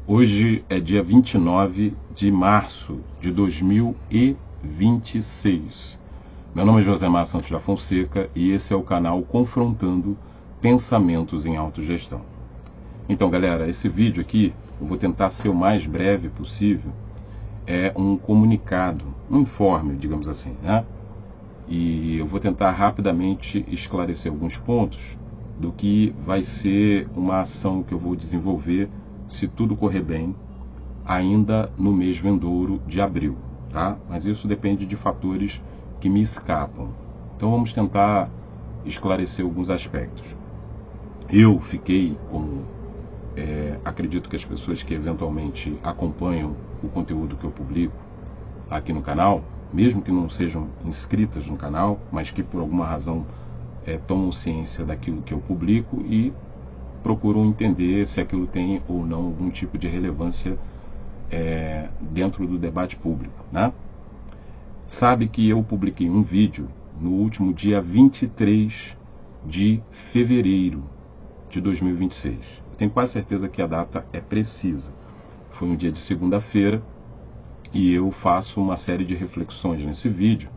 Hoje é dia 29 de março de 2026. Meu nome é Josemar Santos da Fonseca e esse é o canal Confrontando Pensamentos em Autogestão. Então, galera, esse vídeo aqui, eu vou tentar ser o mais breve possível. É um comunicado, um informe, digamos assim, né? E eu vou tentar rapidamente esclarecer alguns pontos do que vai ser uma ação que eu vou desenvolver, se tudo correr bem, ainda no mês vindouro de abril, tá? Mas isso depende de fatores que me escapam. Então vamos tentar esclarecer alguns aspectos. Eu fiquei, como acredito que as pessoas que eventualmente acompanham o conteúdo que eu publico aqui no canal, mesmo que não sejam inscritas no canal, mas que por alguma razão tomam ciência daquilo que eu publico e procuram entender se aquilo tem ou não algum tipo de relevância dentro do debate público, né? Sabe que eu publiquei um vídeo no último dia 23 de fevereiro de 2026. Eu tenho quase certeza que a data é precisa. Foi um dia de segunda-feira e eu faço uma série de reflexões nesse vídeo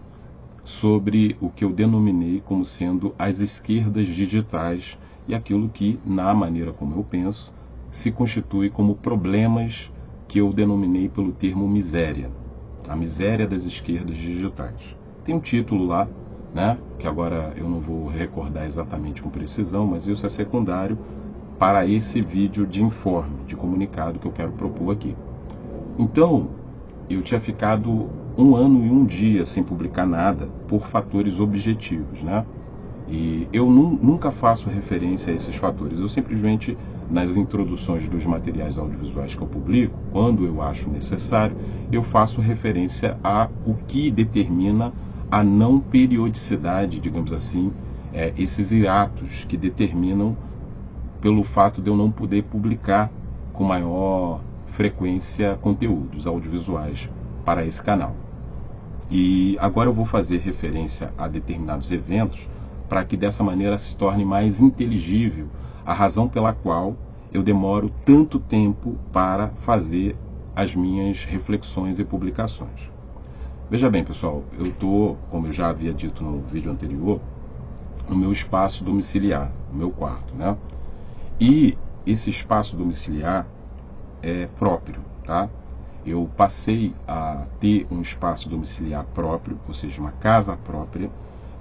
sobre o que eu denominei como sendo as esquerdas digitais e aquilo que, na maneira como eu penso, se constitui como problemas que eu denominei pelo termo miséria. A miséria das esquerdas digitais. Tem um título lá, né, que agora eu não vou recordar exatamente com precisão, mas isso é secundário para esse vídeo de informe, de comunicado que eu quero propor aqui. Então, eu tinha ficado 1 ano e 1 dia sem publicar nada por fatores objetivos, né? E eu nunca faço referência a esses fatores. Eu simplesmente, nas introduções dos materiais audiovisuais que eu publico, quando eu acho necessário, eu faço referência a o que determina a não periodicidade, digamos assim, esses hiatos que determinam pelo fato de eu não poder publicar com maior frequência conteúdos audiovisuais para esse canal. E agora eu vou fazer referência a determinados eventos para que dessa maneira se torne mais inteligível a razão pela qual eu demoro tanto tempo para fazer as minhas reflexões e publicações. Veja bem, pessoal, eu estou, como eu já havia dito no vídeo anterior, no meu espaço domiciliar, no meu quarto, né? E esse espaço domiciliar é próprio, tá? Eu passei a ter um espaço domiciliar próprio, ou seja, uma casa própria,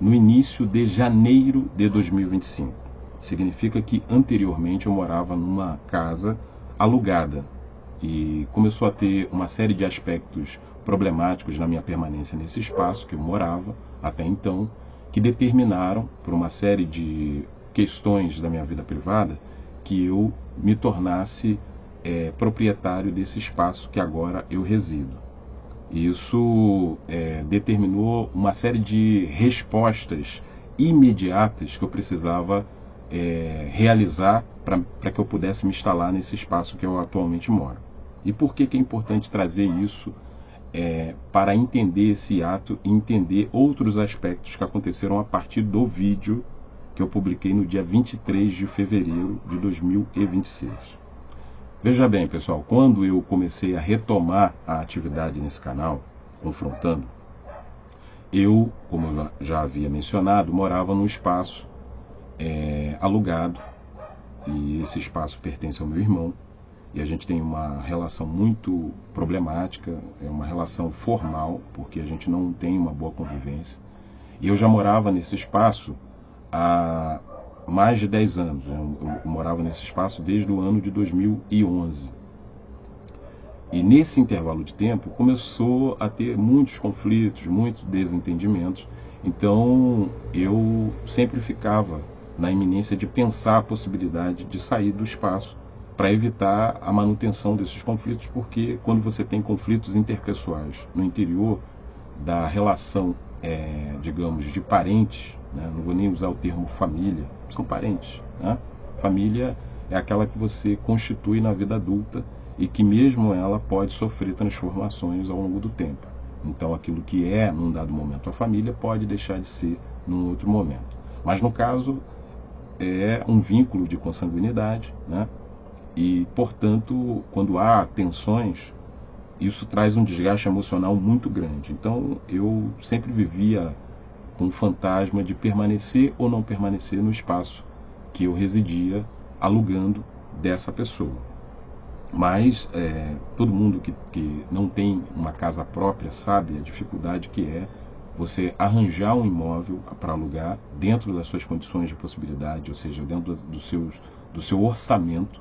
no início de janeiro de 2025. Significa que anteriormente eu morava numa casa alugada e começou a ter uma série de aspectos problemáticos na minha permanência nesse espaço que eu morava até então, que determinaram, por uma série de questões da minha vida privada, que eu me tornasse proprietário desse espaço que agora eu resido. Isso determinou uma série de respostas imediatas que eu precisava realizar para que eu pudesse me instalar nesse espaço que eu atualmente moro. E por que é importante trazer isso para entender esse ato e entender outros aspectos que aconteceram a partir do vídeo que eu publiquei no dia 23 de fevereiro de 2026. Veja bem, pessoal, quando eu comecei a retomar a atividade nesse canal, Confrontando, eu, como eu já havia mencionado, morava num espaço alugado, e esse espaço pertence ao meu irmão, e a gente tem uma relação muito problemática, é uma relação formal, porque a gente não tem uma boa convivência, e eu já morava nesse espaço há mais de 10 anos. Eu morava nesse espaço desde o ano de 2011. E nesse intervalo de tempo começou a ter muitos conflitos, muitos desentendimentos. Então eu sempre ficava na iminência de pensar a possibilidade de sair do espaço para evitar a manutenção desses conflitos, porque quando você tem conflitos interpessoais no interior da relação, digamos, de parentes, né? Não vou nem usar o termo família, são parentes, né? Família é aquela que você constitui na vida adulta e que mesmo ela pode sofrer transformações ao longo do tempo. Então aquilo que é num dado momento a família pode deixar de ser num outro momento. Mas no caso é um vínculo de consanguinidade, né? e, portanto, quando há tensões, isso traz um desgaste emocional muito grande. Então, eu sempre vivia com o fantasma de permanecer ou não permanecer no espaço que eu residia, alugando dessa pessoa. Mas todo mundo que não tem uma casa própria sabe a dificuldade que é você arranjar um imóvel para alugar dentro das suas condições de possibilidade, ou seja, dentro do seu orçamento,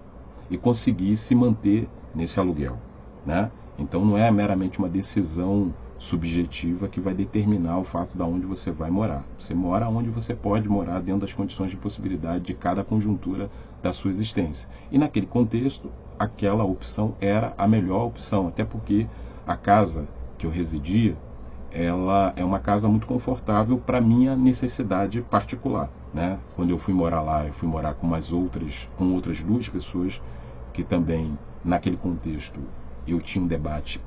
e conseguir se manter nesse aluguel, né? Então não é meramente uma decisão subjetiva que vai determinar o fato de onde você vai morar. Você mora onde você pode morar dentro das condições de possibilidade de cada conjuntura da sua existência. E naquele contexto, aquela opção era a melhor opção, até porque a casa que eu residia, ela é uma casa muito confortável para minha necessidade particular, né? Quando eu fui morar lá, eu fui morar com outras duas pessoas que também, naquele contexto, eu tinha um debate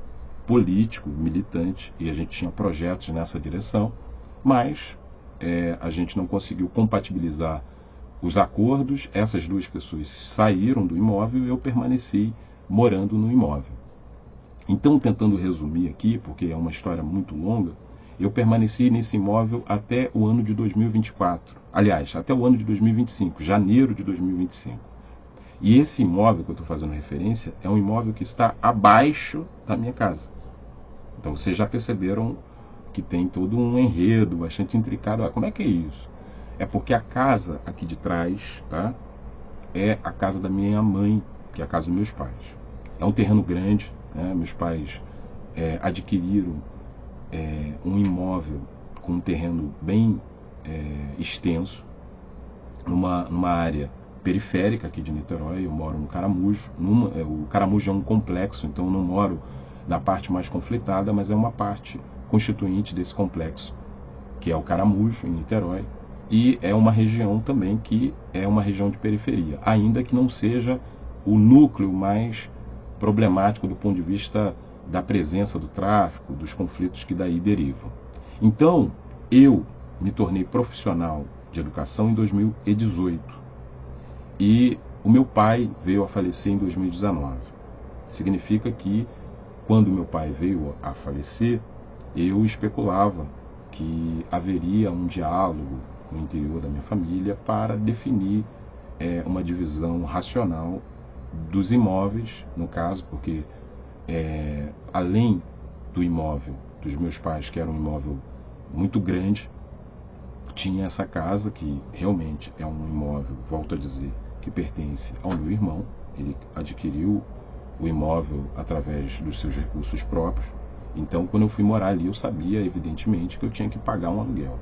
político, militante, e a gente tinha projetos nessa direção, mas a gente não conseguiu compatibilizar os acordos. Essas duas pessoas saíram do imóvel e eu permaneci morando no imóvel. Então, tentando resumir aqui, porque é uma história muito longa, eu permaneci nesse imóvel até o ano de 2024. Aliás, até o ano de 2025, janeiro de 2025. E esse imóvel que eu estou fazendo referência é um imóvel que está abaixo da minha casa. Então vocês já perceberam que tem todo um enredo bastante intricado. Como é que é isso? É porque a casa aqui de trás, tá, é a casa da minha mãe, que é a casa dos meus pais. É um terreno grande, né? Meus pais adquiriram um imóvel com um terreno bem extenso, numa área periférica aqui de Niterói. Eu moro no Caramujo. O Caramujo é um complexo, então eu não moro na parte mais conflitada, mas é uma parte constituinte desse complexo, que é o Caramujo, em Niterói, e é uma região também que é uma região de periferia, ainda que não seja o núcleo mais problemático do ponto de vista da presença do tráfico, dos conflitos que daí derivam. Então, eu me tornei profissional de educação em 2018 e o meu pai veio a falecer em 2019. Significa que, quando meu pai veio a falecer, eu especulava que haveria um diálogo no interior da minha família para definir uma divisão racional dos imóveis, no caso, porque além do imóvel dos meus pais, que era um imóvel muito grande, tinha essa casa que realmente é um imóvel, volto a dizer, que pertence ao meu irmão. Ele adquiriu o imóvel através dos seus recursos próprios. Então, quando eu fui morar ali, eu sabia, evidentemente, que eu tinha que pagar um aluguel.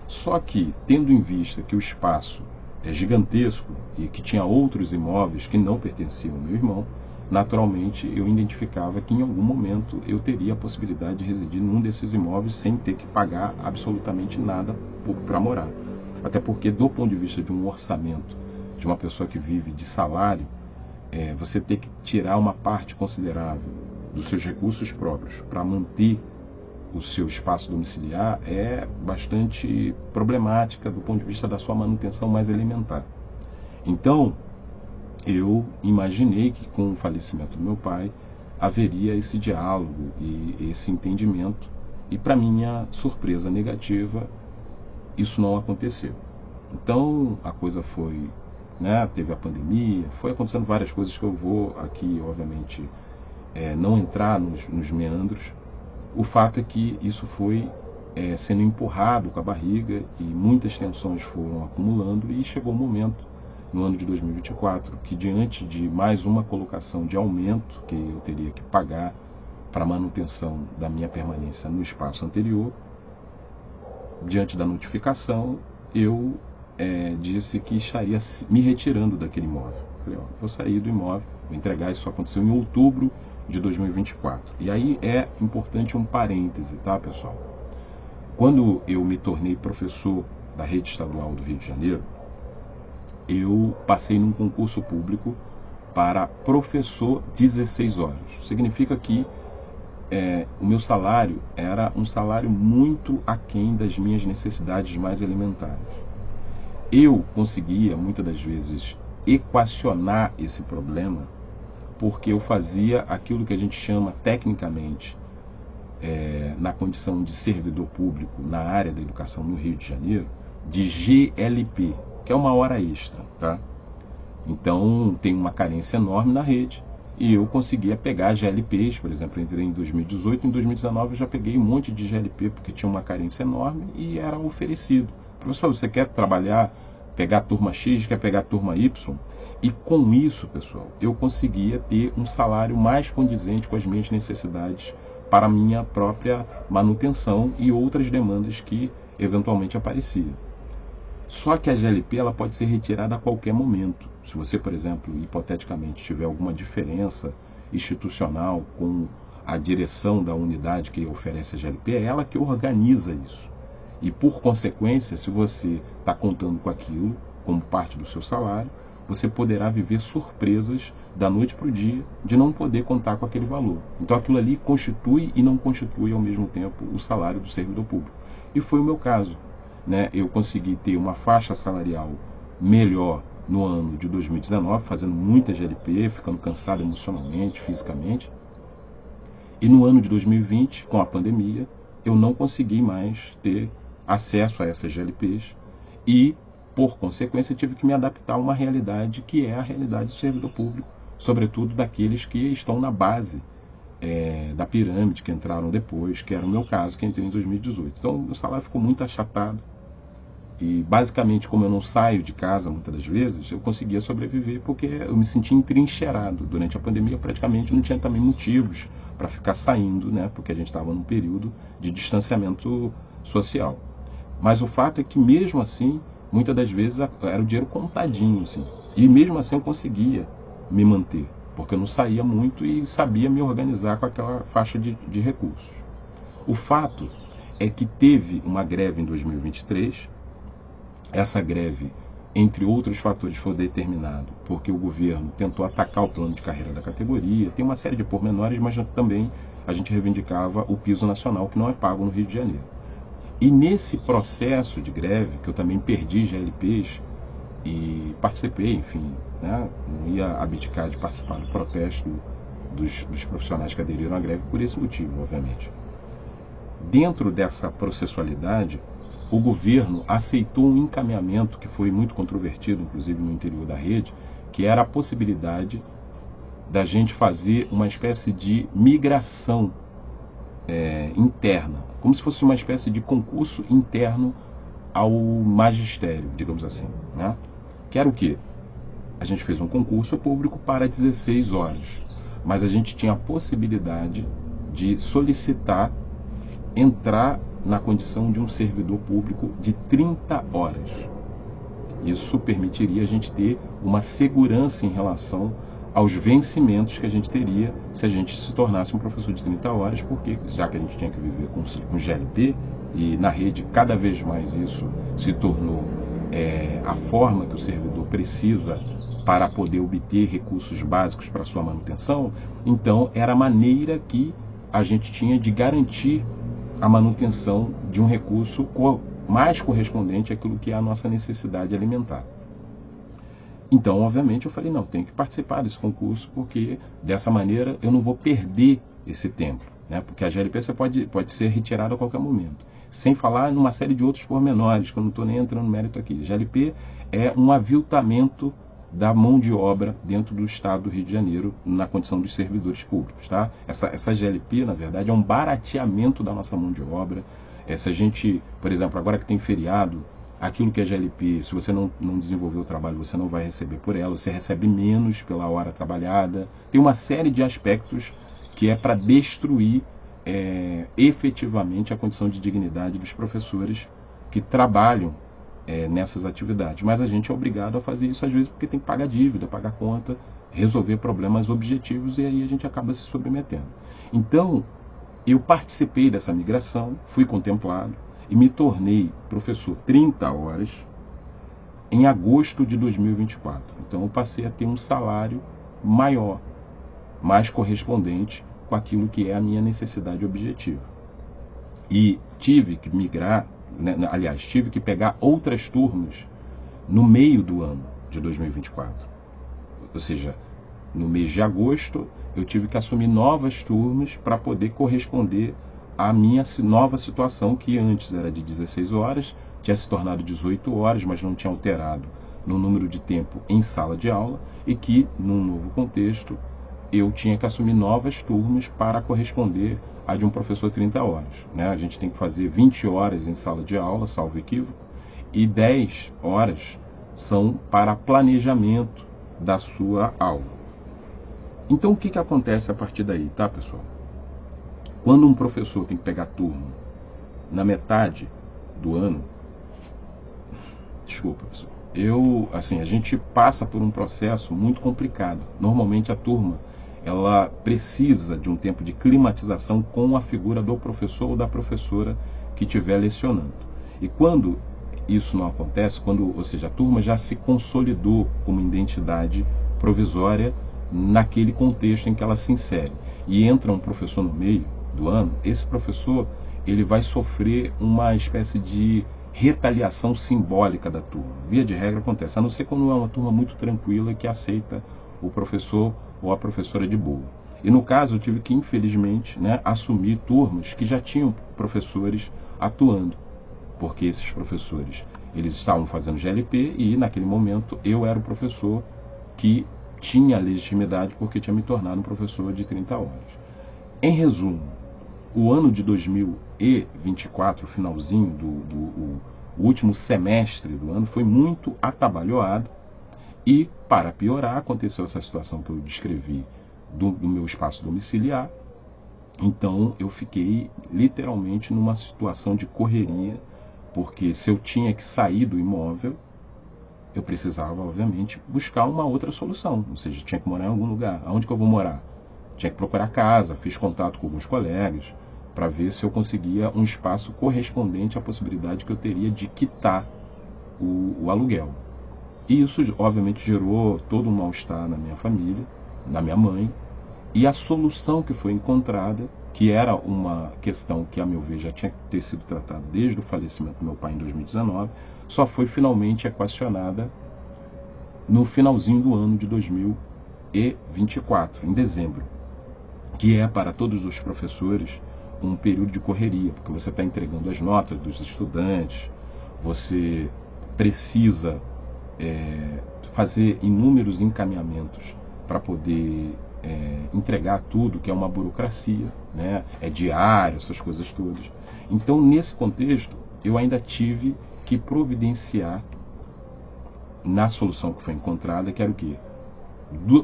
Só que, tendo em vista que o espaço é gigantesco e que tinha outros imóveis que não pertenciam ao meu irmão, naturalmente eu identificava que em algum momento eu teria a possibilidade de residir num desses imóveis sem ter que pagar absolutamente nada para morar. Até porque, do ponto de vista de um orçamento de uma pessoa que vive de salário, você ter que tirar uma parte considerável dos seus recursos próprios para manter o seu espaço domiciliar é bastante problemática do ponto de vista da sua manutenção mais elementar. Então, eu imaginei que com o falecimento do meu pai haveria esse diálogo e esse entendimento, e para minha surpresa negativa, isso não aconteceu. Então a coisa foi, teve a pandemia, foi acontecendo várias coisas que eu vou aqui, obviamente, não entrar nos meandros. O fato é que isso foi sendo empurrado com a barriga e muitas tensões foram acumulando, e chegou o momento, no ano de 2024, que diante de mais uma colocação de aumento que eu teria que pagar para a manutenção da minha permanência no espaço anterior, diante da notificação, eu disse que estaria me retirando daquele imóvel. Falei, vou sair do imóvel, vou entregar. Isso aconteceu em outubro de 2024. E aí é importante um parêntese, tá, pessoal? Quando eu me tornei professor da rede estadual do Rio de Janeiro, eu passei num concurso público para professor 16 horas. Significa que o meu salário era um salário muito aquém das minhas necessidades mais elementares. Eu conseguia, muitas das vezes, equacionar esse problema porque eu fazia aquilo que a gente chama tecnicamente, na condição de servidor público na área da educação no Rio de Janeiro, de GLP, que é uma hora extra, tá? Então tem uma carência enorme na rede e eu conseguia pegar GLPs, por exemplo, eu entrei em 2018, em 2019 eu já peguei um monte de GLP porque tinha uma carência enorme e era oferecido. Professor, você quer trabalhar, pegar a turma X, quer pegar a turma Y? E com isso, pessoal, eu conseguia ter um salário mais condizente com as minhas necessidades para a minha própria manutenção e outras demandas que eventualmente apareciam. Só que a GLP ela pode ser retirada a qualquer momento. Se você, por exemplo, hipoteticamente tiver alguma diferença institucional com a direção da unidade que oferece a GLP, é ela que organiza isso. E por consequência, se você está contando com aquilo como parte do seu salário, você poderá viver surpresas da noite para o dia de não poder contar com aquele valor. Então aquilo ali constitui e não constitui ao mesmo tempo o salário do servidor público. E foi o meu caso, né? Eu consegui ter uma faixa salarial melhor no ano de 2019, fazendo muita GLP, ficando cansado emocionalmente, fisicamente. E no ano de 2020, com a pandemia, eu não consegui mais ter acesso a essas GLPs e, por consequência, tive que me adaptar a uma realidade que é a realidade do servidor público, sobretudo daqueles que estão na base da pirâmide, que entraram depois, que era o meu caso, que entrei em 2018. Então, o salário ficou muito achatado e, basicamente, como eu não saio de casa muitas das vezes, eu conseguia sobreviver porque eu me sentia entrincheirado. Durante a pandemia, praticamente, não tinha também motivos para ficar saindo, né? Porque a gente estava num período de distanciamento social. Mas o fato é que, mesmo assim, muitas das vezes era o dinheiro contadinho, assim. E mesmo assim eu conseguia me manter, porque eu não saía muito e sabia me organizar com aquela faixa de recursos. O fato é que teve uma greve em 2023. Essa greve, entre outros fatores, foi determinado porque o governo tentou atacar o plano de carreira da categoria. Tem uma série de pormenores, mas também a gente reivindicava o piso nacional, que não é pago no Rio de Janeiro. E nesse processo de greve, que eu também perdi GLPs e participei, enfim, né, não ia abdicar de participar do protesto dos profissionais que aderiram à greve por esse motivo, obviamente. Dentro dessa processualidade, o governo aceitou um encaminhamento que foi muito controvertido, inclusive no interior da rede, que era a possibilidade da gente fazer uma espécie de migração interna, como se fosse uma espécie de concurso interno ao magistério, digamos assim, né? Que era o quê? A gente fez um concurso público para 16 horas, mas a gente tinha a possibilidade de solicitar entrar na condição de um servidor público de 30 horas. Isso permitiria a gente ter uma segurança em relação aos vencimentos que a gente teria se a gente se tornasse um professor de 30 horas, porque já que a gente tinha que viver com GLP, e na rede cada vez mais isso se tornou a forma que o servidor precisa para poder obter recursos básicos para sua manutenção, então era a maneira que a gente tinha de garantir a manutenção de um recurso mais correspondente àquilo que é a nossa necessidade alimentar. Então, obviamente, eu falei, não, tenho que participar desse concurso, porque dessa maneira eu não vou perder esse tempo, né? Porque a GLP você pode ser retirada a qualquer momento. Sem falar numa série de outros pormenores, que eu não estou nem entrando no mérito aqui. A GLP é um aviltamento da mão de obra dentro do estado do Rio de Janeiro, na condição dos servidores públicos, tá? Essa GLP, na verdade, é um barateamento da nossa mão de obra. Se a gente, por exemplo, agora que tem feriado, aquilo que é GLP, se você não desenvolver o trabalho, você não vai receber por ela, você recebe menos pela hora trabalhada. Tem uma série de aspectos que é para destruir efetivamente a condição de dignidade dos professores que trabalham nessas atividades. Mas a gente é obrigado a fazer isso às vezes porque tem que pagar dívida, pagar conta, resolver problemas objetivos, e aí a gente acaba se submetendo. Então, eu participei dessa migração, fui contemplado e me tornei professor 30 horas em agosto de 2024. Então eu passei a ter um salário maior, mais correspondente com aquilo que é a minha necessidade objetiva. E tive que migrar, né, aliás, tive que pegar outras turmas no meio do ano de 2024. Ou seja, no mês de agosto, eu tive que assumir novas turmas para poder corresponder à minha nova situação, que antes era de 16 horas, tinha se tornado 18 horas, mas não tinha alterado no número de tempo em sala de aula, e que, num novo contexto, eu tinha que assumir novas turmas para corresponder a de um professor 30 horas. Né? A gente tem que fazer 20 horas em sala de aula, salvo equívoco, e 10 horas são para planejamento da sua aula. Então, o que acontece a partir daí, tá, pessoal? Quando um professor tem que pegar turma na metade do ano, desculpa, pessoal, a gente passa por um processo muito complicado. Normalmente a turma, ela precisa de um tempo de climatização com a figura do professor ou da professora que estiver lecionando. E quando isso não acontece, ou seja, a turma já se consolidou como identidade provisória naquele contexto em que ela se insere, e entra um professor no meio do ano, esse professor ele vai sofrer uma espécie de retaliação simbólica da turma. Via de regra acontece, a não ser quando é uma turma muito tranquila que aceita o professor ou a professora de boa. E no caso eu tive que, infelizmente, assumir turmas que já tinham professores atuando, porque esses professores eles estavam fazendo GLP e naquele momento eu era o professor que tinha legitimidade porque tinha me tornado um professor de 30 horas. Em resumo, o ano de 2024, o finalzinho o último semestre do ano, foi muito atabalhoado e, para piorar, aconteceu essa situação que eu descrevi do meu espaço domiciliar. Então, eu fiquei literalmente numa situação de correria, porque se eu tinha que sair do imóvel, eu precisava, obviamente, buscar uma outra solução. Ou seja, tinha que morar em algum lugar. Aonde que eu vou morar? Tinha que procurar casa, fiz contato com alguns colegas para ver se eu conseguia um espaço correspondente à possibilidade que eu teria de quitar o aluguel. E isso, obviamente, gerou todo um mal-estar na minha família, na minha mãe, e a solução que foi encontrada, que era uma questão que, a meu ver, já tinha que ter sido tratada desde o falecimento do meu pai em 2019, só foi finalmente equacionada no finalzinho do ano de 2024, em dezembro, que é para todos os professores um período de correria, porque você está entregando as notas dos estudantes, você precisa fazer inúmeros encaminhamentos para poder entregar tudo, que é uma burocracia, é diário, essas coisas todas. Então, nesse contexto, eu ainda tive que providenciar na solução que foi encontrada, que era o quê?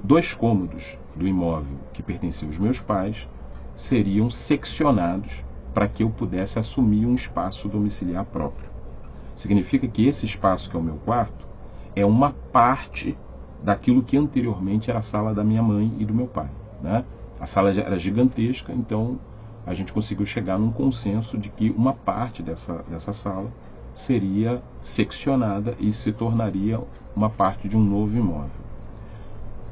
2 cômodos do imóvel que pertenciam aos meus pais seriam seccionados para que eu pudesse assumir um espaço domiciliar próprio. Significa que esse espaço, que é o meu quarto, é uma parte daquilo que anteriormente era a sala da minha mãe e do meu pai. A sala já era gigantesca, então a gente conseguiu chegar num consenso de que uma parte dessa sala seria seccionada e se tornaria uma parte de um novo imóvel.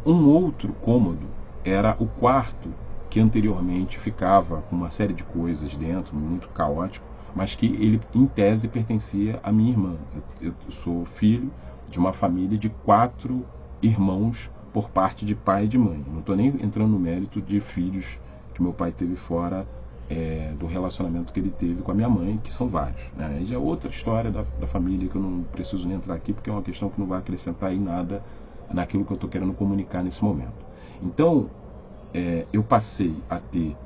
Um outro cômodo era o quarto, que anteriormente ficava com uma série de coisas dentro, muito caótico, mas que ele, em tese, pertencia à minha irmã. Eu sou filho de uma família de 4 irmãos por parte de pai e de mãe. Não estou nem entrando no mérito de filhos que meu pai teve fora do relacionamento que ele teve com a minha mãe, que são vários. Aí já é outra história da família que eu não preciso nem entrar aqui, porque é uma questão que não vai acrescentar em nada naquilo que eu estou querendo comunicar nesse momento. Então, eu passei a ter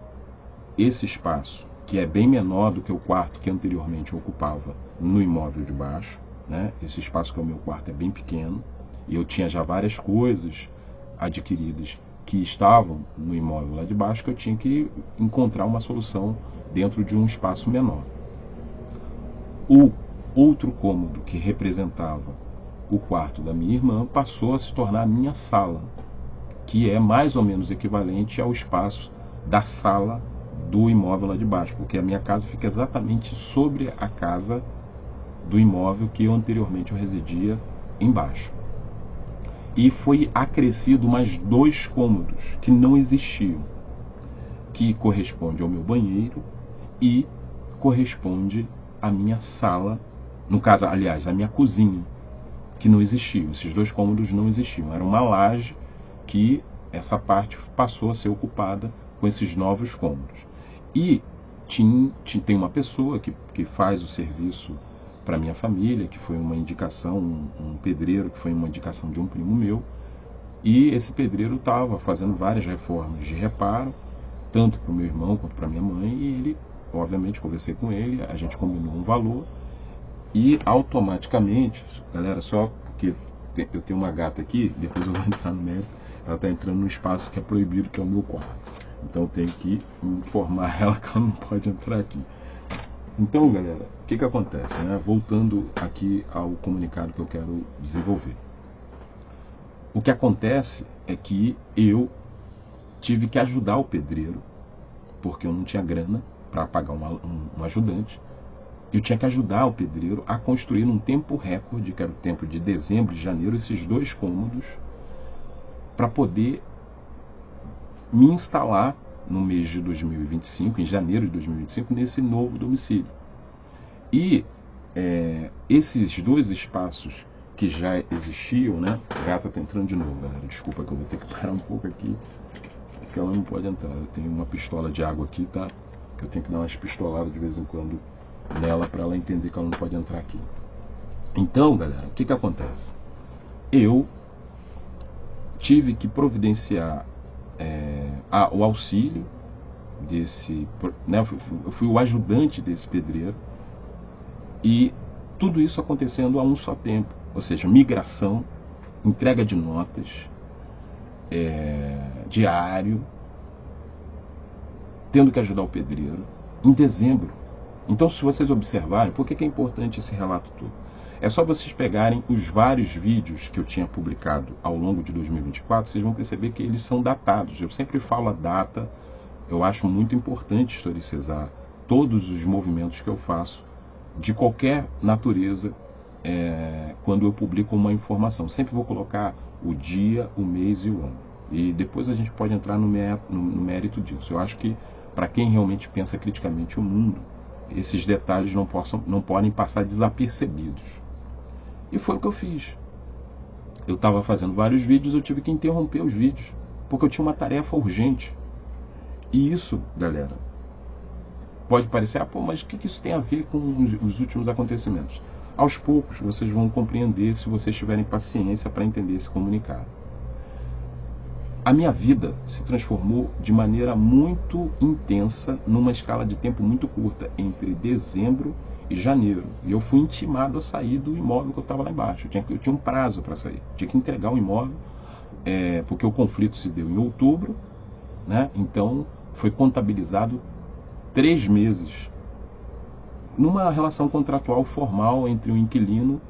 esse espaço, que é bem menor do que o quarto que anteriormente eu ocupava no imóvel de baixo. Esse espaço que é o meu quarto é bem pequeno, e eu tinha já várias coisas adquiridas que estavam no imóvel lá de baixo, que eu tinha que encontrar uma solução dentro de um espaço menor. O outro cômodo, que representava o quarto da minha irmã, passou a se tornar a minha sala, que é mais ou menos equivalente ao espaço da sala do imóvel lá de baixo, porque a minha casa fica exatamente sobre a casa do imóvel que anteriormente eu residia embaixo. E foi acrescido mais 2 cômodos que não existiam, que corresponde ao meu banheiro e corresponde à minha sala, no caso, aliás, à minha cozinha, que não existiam. Esses 2 cômodos não existiam. Era uma laje que essa parte passou a ser ocupada com esses novos cômodos. E tem uma pessoa que faz o serviço para minha família, que foi uma indicação, um pedreiro, que foi uma indicação de um primo meu, e esse pedreiro estava fazendo várias reformas de reparo, tanto para o meu irmão quanto para minha mãe, e ele, obviamente, conversei com ele, a gente combinou um valor, e automaticamente, galera, só porque eu tenho uma gata aqui, depois eu vou entrar no mérito, ela está entrando no espaço que é proibido, que é o meu quarto. Então eu tenho que informar ela que ela não pode entrar aqui. Então, galera, o que acontece, né? Voltando aqui ao comunicado que eu quero desenvolver. O que acontece é que eu tive que ajudar o pedreiro, porque eu não tinha grana para pagar um ajudante. Eu tinha que ajudar o pedreiro a construir num tempo recorde, que era o tempo de dezembro e janeiro, esses 2 cômodos, para poder me instalar no mês de 2025, em janeiro de 2025, nesse novo domicílio. E esses 2 espaços que já existiam, né? A gata está entrando de novo, galera. Desculpa que eu vou ter que parar um pouco aqui, porque ela não pode entrar. Eu tenho uma pistola de água aqui, tá? Que eu tenho que dar umas pistoladas de vez em quando nela para ela entender que ela não pode entrar aqui. Então, galera, o que acontece? Eu tive que providenciar o auxílio desse, né? Eu fui o ajudante desse pedreiro, e tudo isso acontecendo a um só tempo, ou seja, migração, entrega de notas, diário, tendo que ajudar o pedreiro em dezembro. Então, se vocês observarem, por que é importante esse relato todo? É só vocês pegarem os vários vídeos que eu tinha publicado ao longo de 2024, vocês vão perceber que eles são datados. Eu sempre falo a data, eu acho muito importante historicizar todos os movimentos que eu faço, de qualquer natureza, quando eu publico uma informação. Sempre vou colocar o dia, o mês e o ano. E depois a gente pode entrar no mérito disso. Eu acho que, para quem realmente pensa criticamente o mundo, esses detalhes não podem passar desapercebidos. E foi o que eu fiz. Eu estava fazendo vários vídeos, eu tive que interromper os vídeos, porque eu tinha uma tarefa urgente. E isso, galera, pode parecer, mas o que isso tem a ver com os últimos acontecimentos? Aos poucos vocês vão compreender, se vocês tiverem paciência para entender esse comunicado. A minha vida se transformou de maneira muito intensa, numa escala de tempo muito curta, entre dezembro e janeiro. E eu fui intimado a sair do imóvel que eu estava lá embaixo. Eu tinha um prazo para sair. Tinha que entregar o imóvel, porque o conflito se deu em outubro, né? Então foi contabilizado 3 meses numa relação contratual formal entre o inquilino,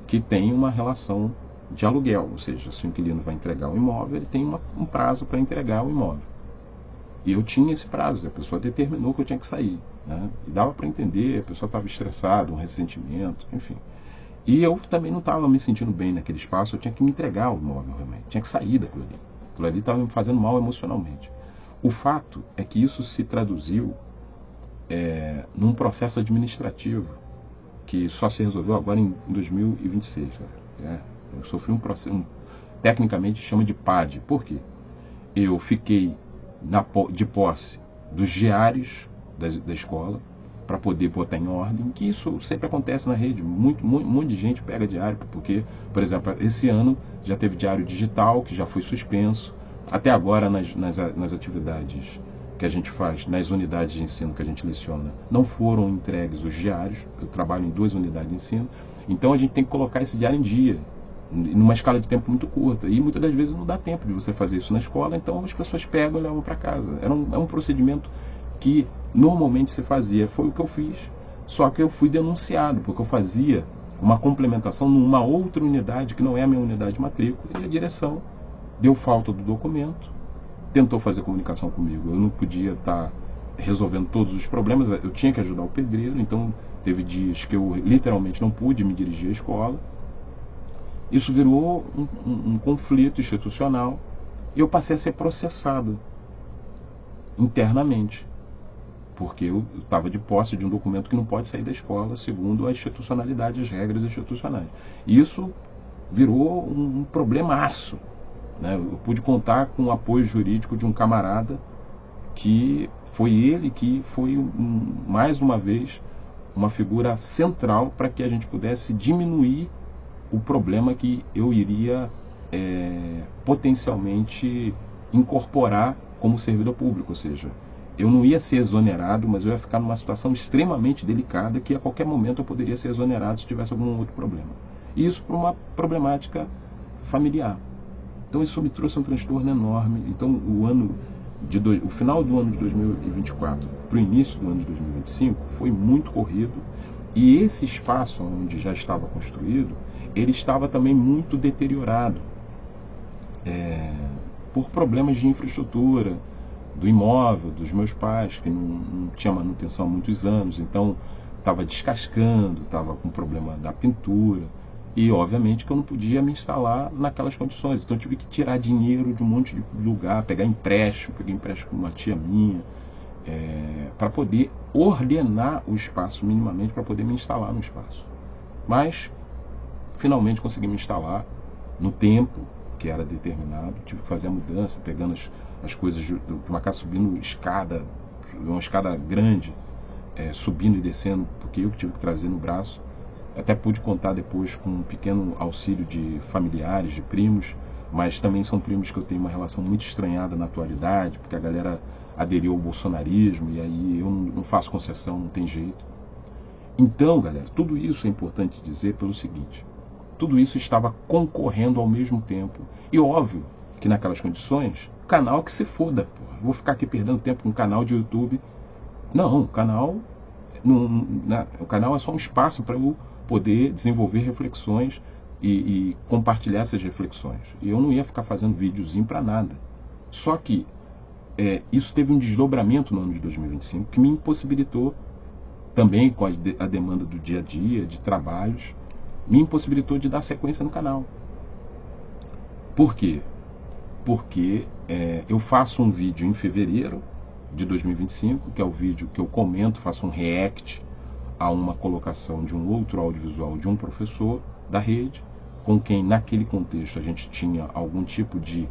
que tem uma relação de aluguel, ou seja, se o inquilino vai entregar o imóvel, ele tem um prazo para entregar o imóvel. E eu tinha esse prazo, a pessoa determinou que eu tinha que sair, né? E dava para entender, a pessoa estava estressada, um ressentimento, enfim. E eu também não estava me sentindo bem naquele espaço, eu tinha que me entregar o imóvel realmente, tinha que sair daquilo ali. Aquilo ali estava me fazendo mal emocionalmente. O fato é que isso se traduziu num processo administrativo que só se resolveu agora em 2026. Eu sofri um processo, tecnicamente chama de PAD. Por quê? Eu fiquei de posse dos diários da escola para poder botar em ordem, que isso sempre acontece na rede. Um monte de gente pega diário, porque, por exemplo, esse ano já teve diário digital, que já foi suspenso. Até agora, nas atividades que a gente faz, nas unidades de ensino que a gente leciona, não foram entregues os diários. Eu trabalho em 2 unidades de ensino, então a gente tem que colocar esse diário em dia, numa escala de tempo muito curta, e muitas das vezes não dá tempo de você fazer isso na escola, então as pessoas pegam e levam para casa. É um procedimento que normalmente se fazia. Foi o que eu fiz, só que eu fui denunciado, porque eu fazia uma complementação numa outra unidade, que não é a minha unidade de matrícula, e a direção deu falta do documento, tentou fazer comunicação comigo. Eu não podia estar resolvendo todos os problemas, eu tinha que ajudar o pedreiro, então teve dias que eu literalmente não pude me dirigir à escola. Isso virou um conflito institucional, e eu passei a ser processado internamente, porque eu estava de posse de um documento que não pode sair da escola, segundo a institucionalidade, as regras institucionais. E isso virou um problemaço, né? Eu pude contar com o apoio jurídico de um camarada que foi ele que foi, mais uma vez, uma figura central para que a gente pudesse diminuir o problema que eu iria potencialmente incorporar como servidor público, ou seja, eu não ia ser exonerado, mas eu ia ficar numa situação extremamente delicada que a qualquer momento eu poderia ser exonerado se tivesse algum outro problema. E isso por uma problemática familiar. Então isso me trouxe um transtorno enorme. Então o final do ano de 2024 para o início do ano de 2025 foi muito corrido, e esse espaço onde já estava construído, ele estava também muito deteriorado por problemas de infraestrutura do imóvel dos meus pais, que não tinha manutenção há muitos anos, então estava descascando, estava com problema da pintura, e obviamente que eu não podia me instalar naquelas condições, então eu tive que tirar dinheiro de um monte de lugar, peguei empréstimo com uma tia minha, para poder ordenar o espaço minimamente, para poder me instalar no espaço. Mas finalmente consegui me instalar no tempo que era determinado. Tive que fazer a mudança, pegando as coisas de uma casa, subindo uma escada grande, subindo e descendo, porque eu que tive que trazer no braço. Até pude contar depois com um pequeno auxílio de familiares, de primos, mas também são primos que eu tenho uma relação muito estranhada na atualidade, porque a galera aderiu ao bolsonarismo, e aí eu não faço concessão, não tem jeito. Então, galera, tudo isso é importante dizer pelo seguinte: tudo isso estava concorrendo ao mesmo tempo. E óbvio que naquelas condições, o canal que se foda, porra. Vou ficar aqui perdendo tempo com um canal de YouTube. Não, o canal é só um espaço para eu poder desenvolver reflexões e compartilhar essas reflexões. E eu não ia ficar fazendo videozinho para nada. Só que isso teve um desdobramento no ano de 2025 que me impossibilitou, também com a demanda do dia a dia, de trabalhos, me impossibilitou de dar sequência no canal. Por quê? Porque eu faço um vídeo em fevereiro de 2025, que é o vídeo que eu comento, faço um react a uma colocação de um outro audiovisual de um professor da rede, com quem naquele contexto a gente tinha algum tipo de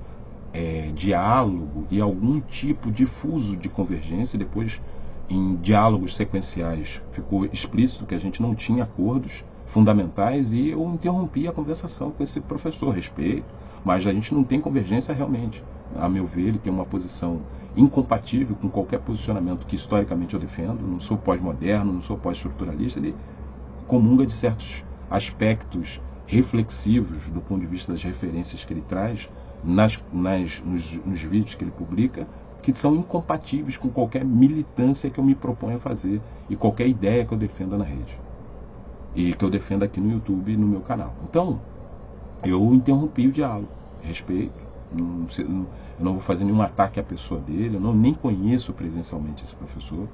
diálogo e algum tipo de fuso de convergência. Depois, em diálogos sequenciais, ficou explícito que a gente não tinha acordos fundamentais, e eu interrompi a conversação com esse professor. Respeito, mas a gente não tem convergência realmente. A meu ver, ele tem uma posição incompatível com qualquer posicionamento que historicamente eu defendo. Não sou pós-moderno, não sou pós-estruturalista. Ele comunga de certos aspectos reflexivos do ponto de vista das referências que ele traz nos vídeos que ele publica, que são incompatíveis com qualquer militância que eu me proponho a fazer e qualquer ideia que eu defenda na rede e que eu defenda aqui no YouTube e no meu canal. Então, eu interrompi o diálogo. Respeito, eu não vou fazer nenhum ataque à pessoa dele, eu nem conheço presencialmente esse professor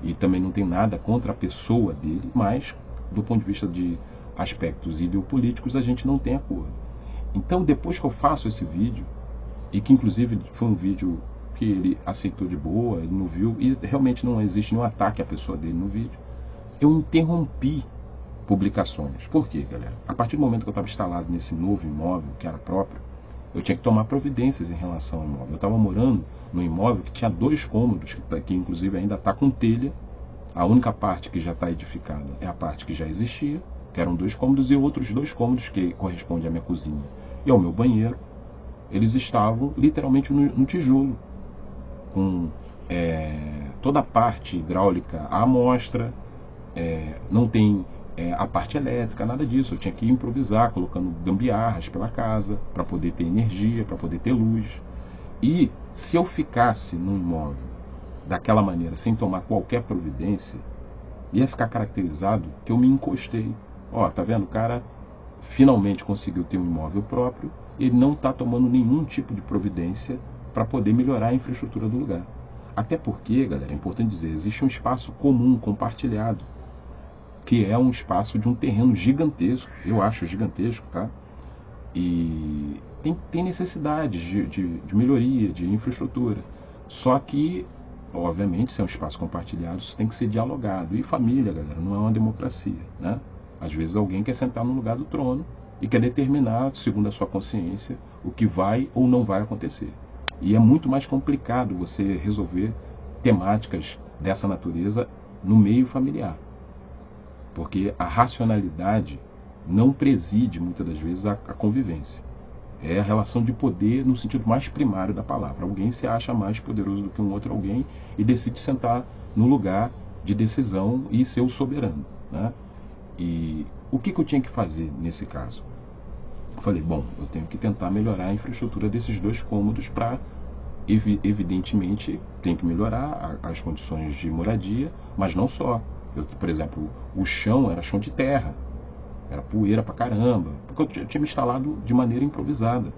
e também não tenho nada contra a pessoa dele, mas do ponto de vista de aspectos ideopolíticos a gente não tem acordo. Então, depois que eu faço esse vídeo, e que inclusive foi um vídeo que ele aceitou de boa, ele não viu, e realmente não existe nenhum ataque à pessoa dele no vídeo, eu interrompi publicações. Por quê, galera? A partir do momento que eu estava instalado nesse novo imóvel, que era próprio, eu tinha que tomar providências em relação ao imóvel. Eu estava morando num imóvel que tinha 2 cômodos, que inclusive ainda está com telha. A única parte que já está edificada é a parte que já existia, que eram 2 cômodos, e outros 2 cômodos que correspondem à minha cozinha e ao meu banheiro, eles estavam literalmente no tijolo, com toda a parte hidráulica à mostra, não tem a parte elétrica, nada disso. Eu tinha que improvisar, colocando gambiarras pela casa, para poder ter energia, para poder ter luz. E se eu ficasse num imóvel daquela maneira, sem tomar qualquer providência, ia ficar caracterizado que eu me encostei. Ó, tá vendo? O cara finalmente conseguiu ter um imóvel próprio, ele não está tomando nenhum tipo de providência para poder melhorar a infraestrutura do lugar. Até porque, galera, é importante dizer, existe um espaço comum, compartilhado, que é um espaço de um terreno gigantesco, eu acho gigantesco, tá? E tem necessidades de melhoria, de infraestrutura. Só que, obviamente, se é um espaço compartilhado, isso tem que ser dialogado. E família, galera, não é uma democracia, né? Às vezes alguém quer sentar no lugar do trono e quer determinar, segundo a sua consciência, o que vai ou não vai acontecer. E é muito mais complicado você resolver temáticas dessa natureza no meio familiar, porque a racionalidade não preside muitas das vezes a convivência. É a relação de poder no sentido mais primário da palavra. Alguém se acha mais poderoso do que um outro alguém e decide sentar no lugar de decisão e ser o soberano, né? E o que eu tinha que fazer nesse caso? Eu falei, bom, eu tenho que tentar melhorar a infraestrutura desses 2 cômodos para, evidentemente, tem que melhorar as condições de moradia, mas não só. Por exemplo, o chão era chão de terra, era poeira pra caramba, porque eu tinha me instalado de maneira improvisada.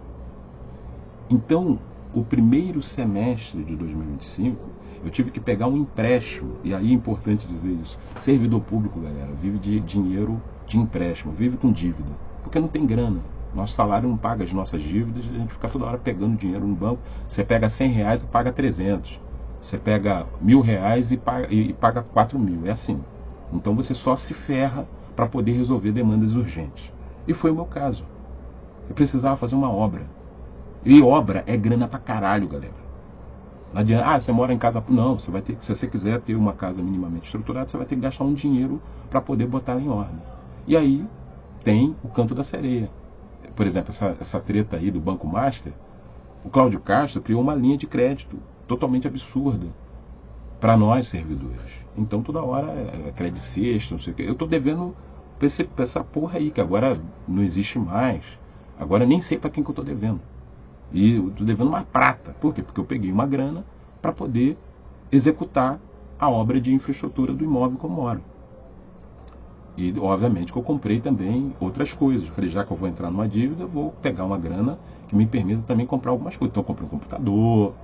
Então, o primeiro semestre de 2025, eu tive que pegar um empréstimo, e aí é importante dizer isso. Servidor público, galera, vive de dinheiro de empréstimo, vive com dívida, porque não tem grana. Nosso salário não paga as nossas dívidas, a gente fica toda hora pegando dinheiro no banco. Você pega R$100 e paga 300. Você pega R$1.000 e paga 4.000. É assim. Então você só se ferra para poder resolver demandas urgentes. E foi o meu caso. Eu precisava fazer uma obra. E obra é grana pra caralho, galera. Não adianta, você mora em casa. Não, você vai ter que, se você quiser ter uma casa minimamente estruturada, você vai ter que gastar um dinheiro para poder botar ela em ordem. E aí tem o canto da sereia. Por exemplo, essa treta aí do Banco Master, o Cláudio Castro criou uma linha de crédito totalmente absurda para nós servidores. Então toda hora é crédito sexto, não sei o quê. Eu estou devendo pra essa porra aí, que agora não existe mais. Agora eu nem sei para quem que eu estou devendo. E eu estou devendo uma prata. Por quê? Porque eu peguei uma grana para poder executar a obra de infraestrutura do imóvel que eu moro. E, obviamente, que eu comprei também outras coisas. Eu falei, já que eu vou entrar numa dívida, eu vou pegar uma grana que me permita também comprar algumas coisas. Então, eu comprei um computador,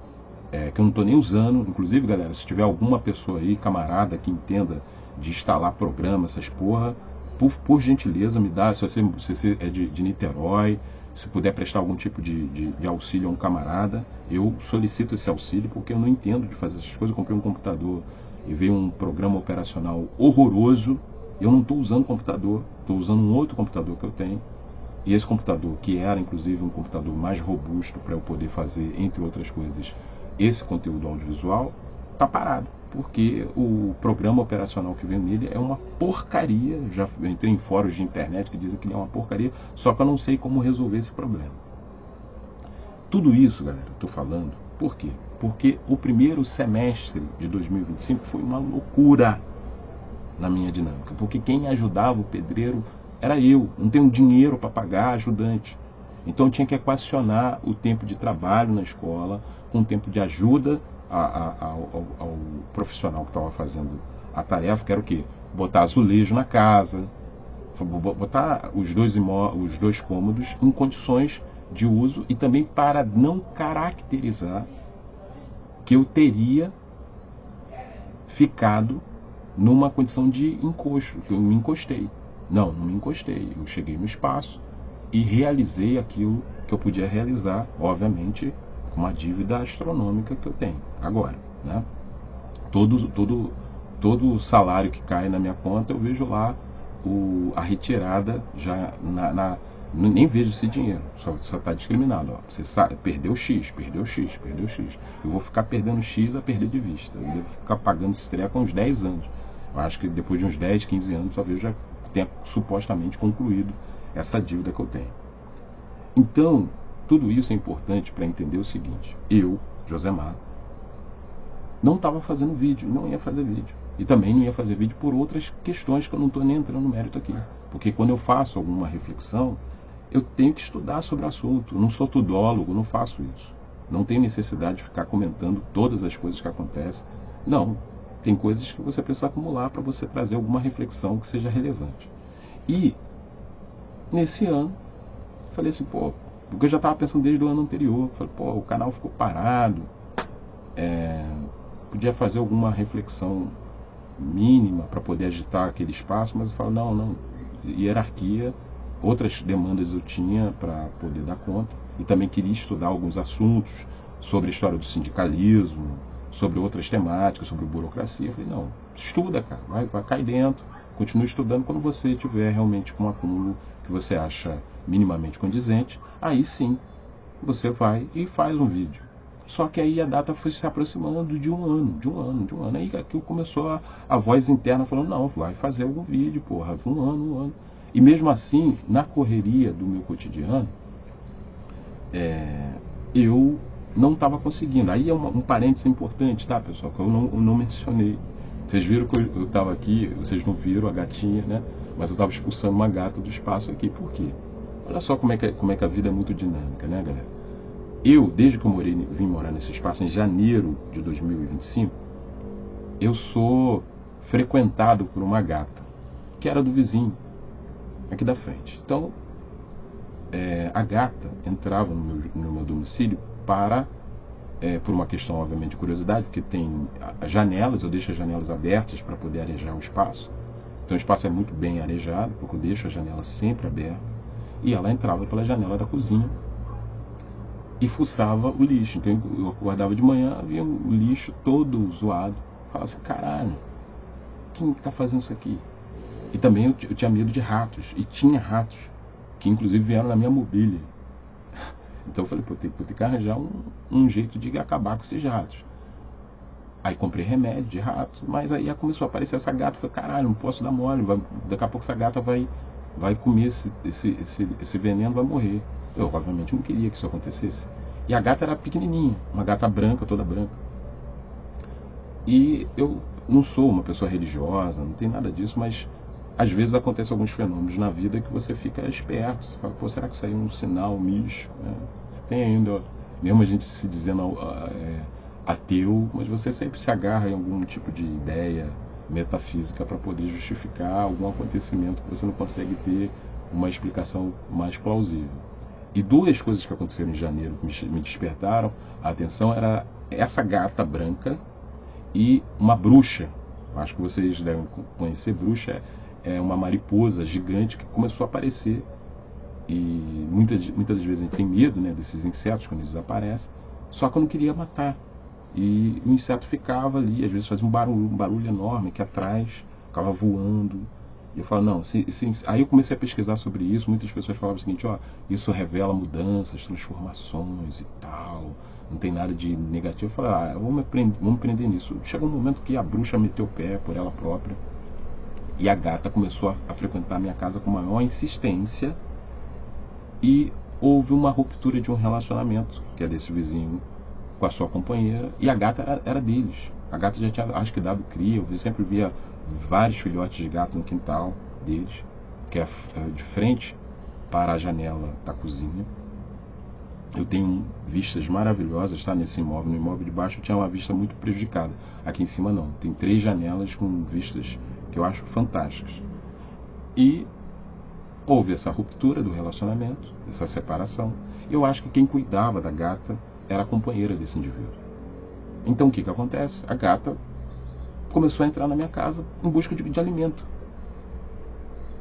que eu não estou nem usando. Inclusive, galera, se tiver alguma pessoa aí, camarada, que entenda de instalar programa, essas porra, por gentileza, me dá. Se você é de Niterói, se puder prestar algum tipo de auxílio a um camarada, eu solicito esse auxílio, porque eu não entendo de fazer essas coisas. Eu comprei um computador e veio um programa operacional horroroso. Eu não estou usando computador, estou usando um outro computador que eu tenho. E esse computador, que era inclusive um computador mais robusto para eu poder fazer, entre outras coisas, esse conteúdo audiovisual, está parado. Porque o programa operacional que veio nele é uma porcaria. Já entrei em fóruns de internet que dizem que ele é uma porcaria, só que eu não sei como resolver esse problema. Tudo isso, galera, estou falando, por quê? Porque o primeiro semestre de 2025 foi uma loucura na minha dinâmica, porque quem ajudava o pedreiro era eu, não tenho dinheiro para pagar ajudante. Então eu tinha que equacionar o tempo de trabalho na escola com o tempo de ajuda ao profissional que estava fazendo a tarefa, que era o quê? Botar azulejo na casa, botar os dois cômodos em condições de uso, e também para não caracterizar que eu teria ficado numa condição de encosto, que eu me encostei. Não me encostei. Eu cheguei no espaço e realizei aquilo que eu podia realizar, obviamente, com uma dívida astronômica que eu tenho agora, né? Todo salário que cai na minha conta, eu vejo lá a retirada já nem vejo esse dinheiro, só está discriminado. Ó. Você perdeu X, perdeu X, perdeu X. Eu vou ficar perdendo X a perder de vista. Eu devo ficar pagando esse treco há uns 10 anos. Eu acho que depois de uns 10, 15 anos, talvez eu já tenha supostamente concluído essa dívida que eu tenho. Então, tudo isso é importante para entender o seguinte: eu, Josemar, não estava fazendo vídeo, não ia fazer vídeo. E também não ia fazer vídeo por outras questões que eu não estou nem entrando no mérito aqui. Porque quando eu faço alguma reflexão, eu tenho que estudar sobre o assunto. Eu não sou tudólogo, não faço isso. Não tenho necessidade de ficar comentando todas as coisas que acontecem. Não. Tem coisas que você precisa acumular para você trazer alguma reflexão que seja relevante. E, nesse ano, falei assim, porque eu já estava pensando desde o ano anterior. Falei, o canal ficou parado. Podia fazer alguma reflexão mínima para poder agitar aquele espaço, mas eu falo, não, hierarquia, outras demandas eu tinha para poder dar conta, e também queria estudar alguns assuntos sobre a história do sindicalismo, sobre outras temáticas, sobre burocracia. Eu falei, não, estuda, cara, vai cair dentro, continue estudando. Quando você tiver realmente com um acúmulo que você acha minimamente condizente, aí sim você vai e faz um vídeo. Só que aí a data foi se aproximando de um ano. Aí aquilo começou a voz interna falando, não, vai fazer algum vídeo, porra, um ano. E mesmo assim, na correria do meu cotidiano, eu não estava conseguindo. Aí é um parênteses importante, tá, pessoal, que eu não mencionei. Vocês viram que eu estava aqui, vocês não viram a gatinha, né? Mas eu estava expulsando uma gata do espaço aqui. Por quê? Olha só como é que a vida é muito dinâmica, né, galera? Eu, desde que eu vim morar nesse espaço em janeiro de 2025, eu sou frequentado por uma gata, que era do vizinho, aqui da frente. Então, a gata entrava no meu domicílio por uma questão, obviamente, de curiosidade, porque tem as janelas, eu deixo as janelas abertas para poder arejar o espaço. Então o espaço é muito bem arejado, porque eu deixo a janela sempre aberta. E ela entrava pela janela da cozinha e fuçava o lixo. Então eu acordava de manhã, via o lixo todo zoado. Falava assim, caralho, quem está fazendo isso aqui? E também eu tinha medo de ratos, e tinha ratos, que inclusive vieram na minha mobília. Então eu falei, pô, tem que arranjar um jeito de acabar com esses ratos. Aí comprei remédio de ratos, mas aí começou a aparecer essa gata. Eu falei, caralho, não posso dar mole, daqui a pouco essa gata vai comer esse veneno, vai morrer. Eu, obviamente, não queria que isso acontecesse. E a gata era pequenininha, uma gata branca, toda branca. E eu não sou uma pessoa religiosa, não tem nada disso, mas às vezes acontecem alguns fenômenos na vida que você fica esperto. Você fala, pô, será que isso aí é um sinal místico? Né? Você tem ainda, mesmo a gente se dizendo ateu, mas você sempre se agarra em algum tipo de ideia metafísica para poder justificar algum acontecimento que você não consegue ter uma explicação mais plausível. E duas coisas que aconteceram em janeiro que me despertaram a atenção era essa gata branca e uma bruxa. Acho que vocês devem conhecer. Bruxa é uma mariposa gigante que começou a aparecer. E muitas das vezes a gente tem medo, né, desses insetos quando eles aparecem. Só que eu não queria matar. E o inseto ficava ali, às vezes fazia um barulho enorme aqui atrás, ficava voando. E eu falo, não, aí eu comecei a pesquisar sobre isso. Muitas pessoas falavam o seguinte, ó, isso revela mudanças, transformações e tal, não tem nada de negativo. Eu falei, vamos prender nisso. Chegou um momento que a bruxa meteu o pé por ela própria e a gata começou a frequentar a minha casa com maior insistência e houve uma ruptura de um relacionamento, que é desse vizinho, com a sua companheira, e a gata era deles. A gata já tinha, acho que, dado cria. Eu sempre via vários filhotes de gato no quintal deles, que é de frente para a janela da cozinha. Eu tenho vistas maravilhosas, tá, nesse imóvel. No imóvel de baixo eu tinha uma vista muito prejudicada. Aqui em cima não. Tem 3 janelas com vistas que eu acho fantásticas. E houve essa ruptura do relacionamento, essa separação. Eu acho que quem cuidava da gata era a companheira desse indivíduo. Então o que acontece? A gata começou a entrar na minha casa em busca de alimento.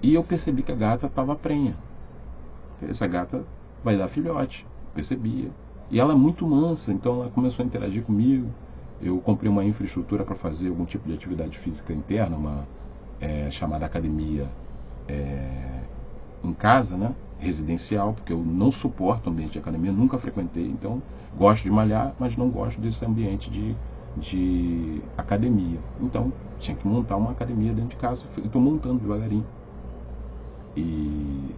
E eu percebi que a gata estava prenha. Essa gata vai dar filhote, percebia. E ela é muito mansa, então ela começou a interagir comigo. Eu comprei uma infraestrutura para fazer algum tipo de atividade física interna, uma chamada academia em casa, né? Residencial, porque eu não suporto o ambiente de academia, nunca frequentei, então gosto de malhar, mas não gosto desse ambiente de academia. Então tinha que montar uma academia dentro de casa, e estou montando devagarinho. E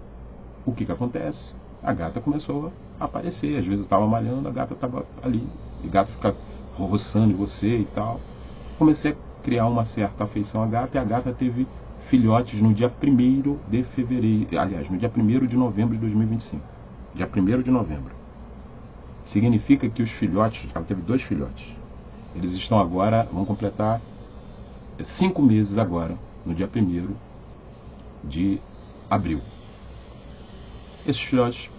o que acontece? A gata começou a aparecer. Às vezes eu estava malhando, a gata estava ali, e a gata fica roçando em você e tal. Comecei a criar uma certa afeição à gata, e a gata teve filhotes no dia 1º de fevereiro, aliás, no dia 1º de novembro de 2025. Dia 1º de novembro. Significa que os filhotes, ela teve 2 filhotes. Eles estão agora, vão completar 5 meses agora, no dia 1º de abril. Esses filhotes,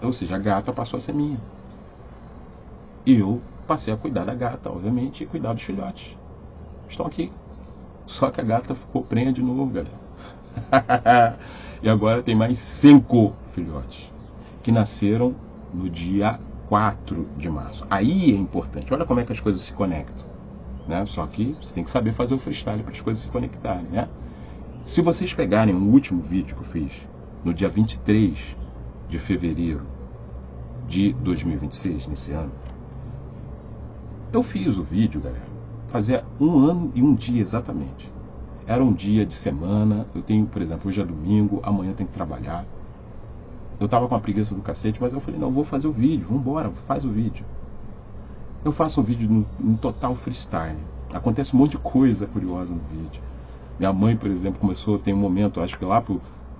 ou seja, a gata passou a ser minha. E eu passei a cuidar da gata, obviamente, e cuidar dos filhotes. Estão aqui. Só que a gata ficou prenha de novo, galera. E agora tem mais 5 filhotes, que nasceram no dia 4 de março. Aí é importante. Olha como é que as coisas se conectam, né? Só que você tem que saber fazer o freestyle para as coisas se conectarem, né? Se vocês pegarem o último vídeo que eu fiz, no dia 23 de fevereiro de 2026, nesse ano, eu fiz o vídeo, galera, fazia 1 ano e 1 dia exatamente. Era um dia de semana, eu tenho, por exemplo, hoje é domingo, amanhã eu tenho que trabalhar. Eu tava com a preguiça do cacete, mas eu falei, não, vou fazer o vídeo, vambora, faz o vídeo. Eu faço o vídeo no total freestyle. Acontece um monte de coisa curiosa no vídeo. Minha mãe, por exemplo, começou, tem um momento, acho que lá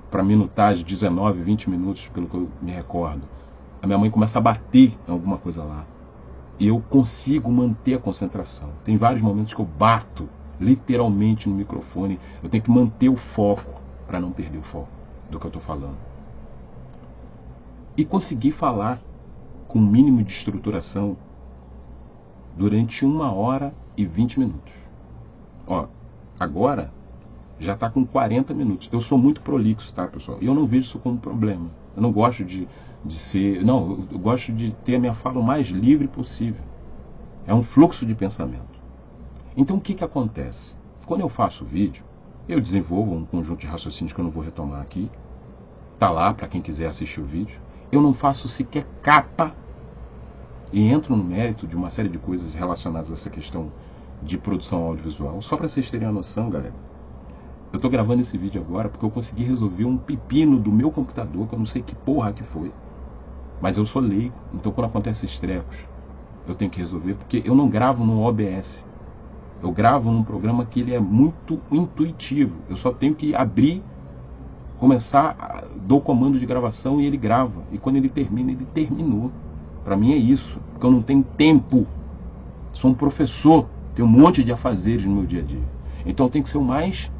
para minutagem, 19, 20 minutos, pelo que eu me recordo, a minha mãe começa a bater em alguma coisa lá. E eu consigo manter a concentração. Tem vários momentos que eu bato literalmente no microfone. Eu tenho que manter o foco para não perder o foco do que eu estou falando. E conseguir falar com o mínimo de estruturação durante 1 hora e 20 minutos. Ó, agora já está com 40 minutos. Eu sou muito prolixo, tá, pessoal? E eu não vejo isso como problema. Eu não gosto de ser... Não, eu gosto de ter a minha fala o mais livre possível. É um fluxo de pensamento. Então, o que que acontece? Quando eu faço o vídeo, eu desenvolvo um conjunto de raciocínios que eu não vou retomar aqui. Tá lá para quem quiser assistir o vídeo. Eu não faço sequer capa e entro no mérito de uma série de coisas relacionadas a essa questão de produção audiovisual. Só para vocês terem a noção, galera. Eu estou gravando esse vídeo agora porque eu consegui resolver um pepino do meu computador, que eu não sei que porra que foi. Mas eu sou leigo, então quando acontece esses trecos, eu tenho que resolver, porque eu não gravo no OBS. Eu gravo num programa que ele é muito intuitivo. Eu só tenho que abrir, começar, dou o comando de gravação e ele grava. E quando ele termina, ele terminou. Para mim é isso, porque eu não tenho tempo. Sou um professor, tenho um monte de afazeres no meu dia a dia. Então eu tenho que ser o mais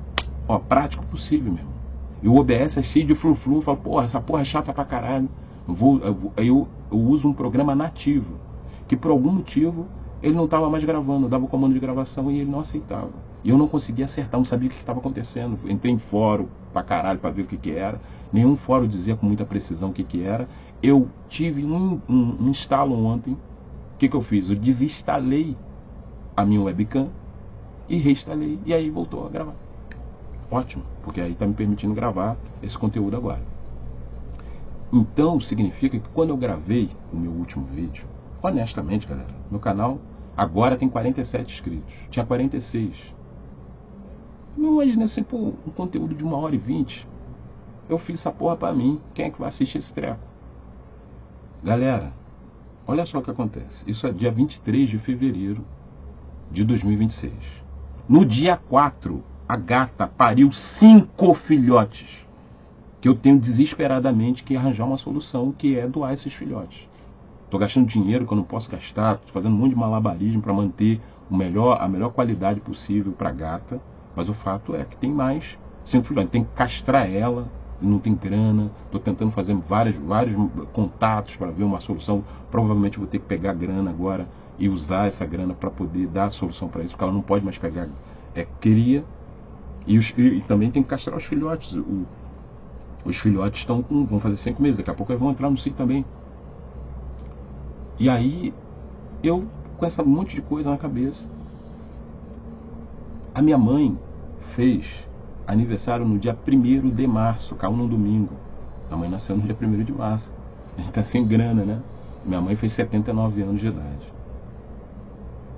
prático possível mesmo. E o OBS é cheio de flu-flu. Eu falo, porra, essa porra é chata pra caralho. Eu uso um programa nativo, que por algum motivo ele não estava mais gravando. Eu dava o comando de gravação e ele não aceitava. E eu não conseguia acertar, não sabia o que estava acontecendo. Entrei em fórum pra caralho pra ver o que era. Nenhum fórum dizia com muita precisão o que era. Eu tive um instalo ontem. O que eu fiz? Eu desinstalei a minha webcam e reinstalei. E aí voltou a gravar. Ótimo, porque aí está me permitindo gravar esse conteúdo agora. Então, significa que quando eu gravei o meu último vídeo, honestamente, galera, meu canal agora tem 47 inscritos. Tinha 46. Não imaginei assim, pô, um conteúdo de 1 hora e 20. Eu fiz essa porra pra mim. Quem é que vai assistir esse treco? Galera, olha só o que acontece. Isso é dia 23 de fevereiro de 2026. No dia 4, a gata pariu 5 filhotes. Que eu tenho desesperadamente que arranjar uma solução, que é doar esses filhotes. Estou gastando dinheiro que eu não posso gastar, estou fazendo um monte de malabarismo para manter a melhor qualidade possível para a gata, mas o fato é que tem mais 5 filhotes. Tem que castrar ela, não tem grana, estou tentando fazer vários contatos para ver uma solução. Provavelmente vou ter que pegar grana agora e usar essa grana para poder dar a solução para isso, porque ela não pode mais pegar cria. E também tem que castrar os filhotes. Os filhotes vão fazer 5 meses, daqui a pouco eles vão entrar no cio também. E aí, eu com essa monte de coisa na cabeça. A minha mãe fez aniversário no dia 1º de março, caiu num domingo. A mãe nasceu no dia 1º de março. A gente tá sem grana, né? Minha mãe fez 79 anos de idade.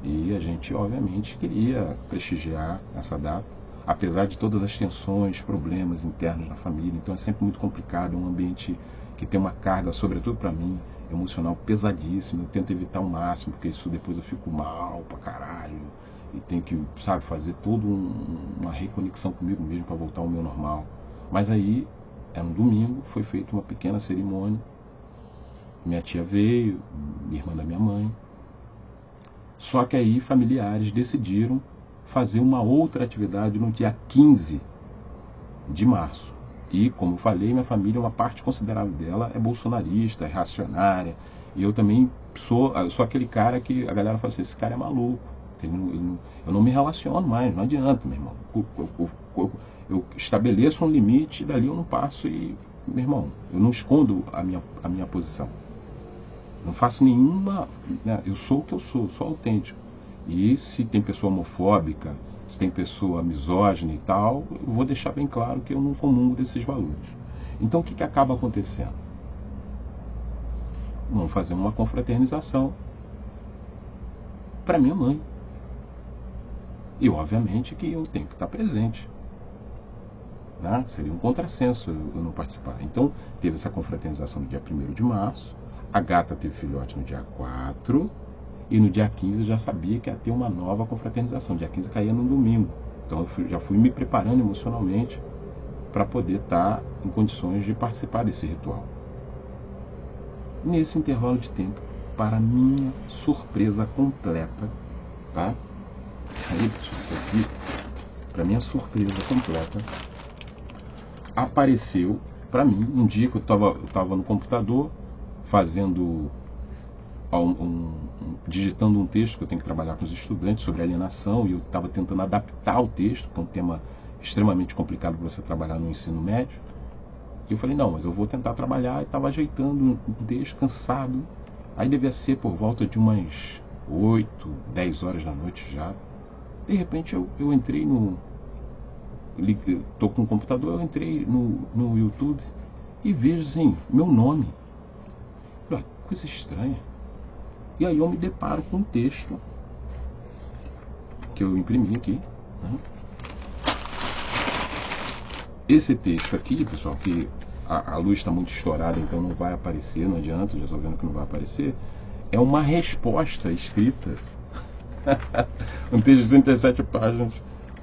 E a gente, obviamente, queria prestigiar essa data, apesar de todas as tensões, problemas internos na família. Então é sempre muito complicado, é um ambiente que tem uma carga, sobretudo para mim, emocional pesadíssima. Eu tento evitar ao máximo, porque isso depois eu fico mal pra caralho e tenho que, sabe, fazer toda uma reconexão comigo mesmo para voltar ao meu normal. Mas aí, era um domingo, foi feita uma pequena cerimônia. Minha tia veio, irmã da minha mãe. Só que aí familiares decidiram fazer uma outra atividade no dia 15 de março. E, como eu falei, minha família, uma parte considerável dela é bolsonarista, é reacionária. E eu também sou aquele cara que a galera fala assim, esse cara é maluco. Eu não me relaciono mais, não adianta, meu irmão. Eu estabeleço um limite e dali eu não passo e, meu irmão, eu não escondo a minha posição. Não faço nenhuma... Né, eu sou o que eu sou autêntico. E se tem pessoa homofóbica, se tem pessoa misógina e tal, eu vou deixar bem claro que eu não comungo desses valores. Então o que acaba acontecendo? Vamos fazer uma confraternização para minha mãe. E obviamente que eu tenho que estar presente. Né? Seria um contrassenso eu não participar. Então teve essa confraternização no dia 1º de março. A gata teve filhote no dia 4. E no dia 15 eu já sabia que ia ter uma nova confraternização. Dia 15 caía no domingo. Então eu já fui me preparando emocionalmente para poder estar em condições de participar desse ritual. Nesse intervalo de tempo, para minha surpresa completa, tá? Aí, pessoal, aqui, para minha surpresa completa, apareceu para mim um dia que eu estava no computador fazendo digitando um texto que eu tenho que trabalhar com os estudantes sobre alienação, e eu estava tentando adaptar o texto para um tema extremamente complicado para você trabalhar no ensino médio. E eu falei, não, mas eu vou tentar trabalhar, e estava ajeitando um texto, cansado. Aí devia ser por volta de umas 8, 10 horas da noite já. De repente eu entrei estou com o computador, eu entrei no YouTube e vejo assim, meu nome. Falei, coisa estranha. E aí eu me deparo com um texto que eu imprimi aqui. Né? Esse texto aqui, pessoal, que a luz está muito estourada, então não vai aparecer, não adianta, já estou vendo que não vai aparecer, é uma resposta escrita, um texto de 37 páginas,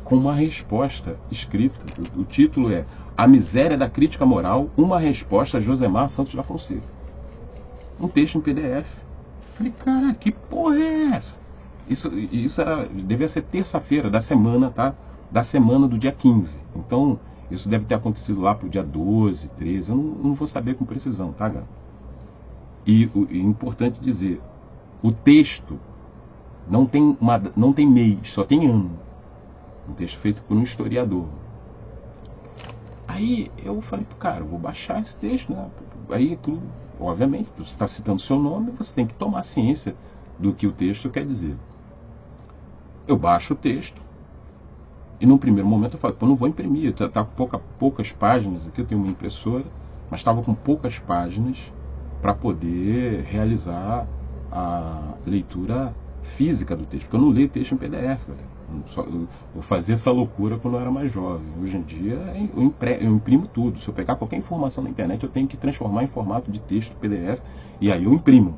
com uma resposta escrita. O título é A Miséria da Crítica Moral, uma resposta a Josemar Santos da Fonseca. Um texto em PDF. Falei, cara, que porra é essa? Isso devia ser terça-feira da semana, tá? Da semana do dia 15. Então, isso deve ter acontecido lá pro dia 12, 13. Eu não vou saber com precisão, tá, galera? E é importante dizer, o texto não tem mês, só tem ano. Um texto feito por um historiador. Aí eu falei pro cara, eu vou baixar esse texto, né? Aí, obviamente, você está citando seu nome, você tem que tomar ciência do que o texto quer dizer. Eu baixo o texto e num primeiro momento eu falo, pô, não vou imprimir, tá com poucas páginas aqui, eu tenho uma impressora, mas estava com poucas páginas para poder realizar a leitura física do texto, porque eu não leio texto em PDF, eu fazia essa loucura quando eu era mais jovem. Hoje em dia eu imprimo tudo. Se eu pegar qualquer informação na internet, eu tenho que transformar em formato de texto PDF, e aí eu imprimo.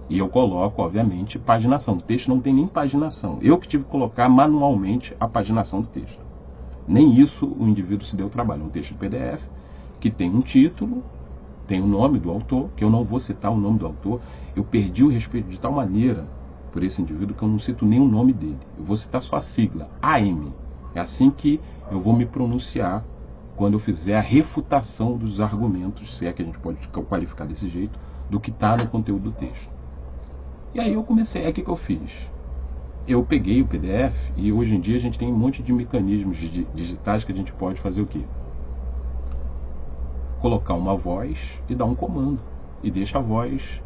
E eu coloco, obviamente, paginação. O texto não tem nem paginação. Eu que tive que colocar manualmente a paginação do texto. Nem isso o indivíduo se deu o trabalho. Um texto de PDF que tem um título, tem o nome do autor, que eu não vou citar o nome do autor. Eu perdi o respeito de tal maneira por esse indivíduo que eu não cito nem o nome dele. Eu vou citar só a sigla, AM. É assim que eu vou me pronunciar quando eu fizer a refutação dos argumentos, se é que a gente pode qualificar desse jeito, do que está no conteúdo do texto. E aí eu comecei, o que eu fiz? Eu peguei o PDF, e hoje em dia a gente tem um monte de mecanismos digitais que a gente pode fazer o quê? Colocar uma voz e dar um comando. E deixa a voz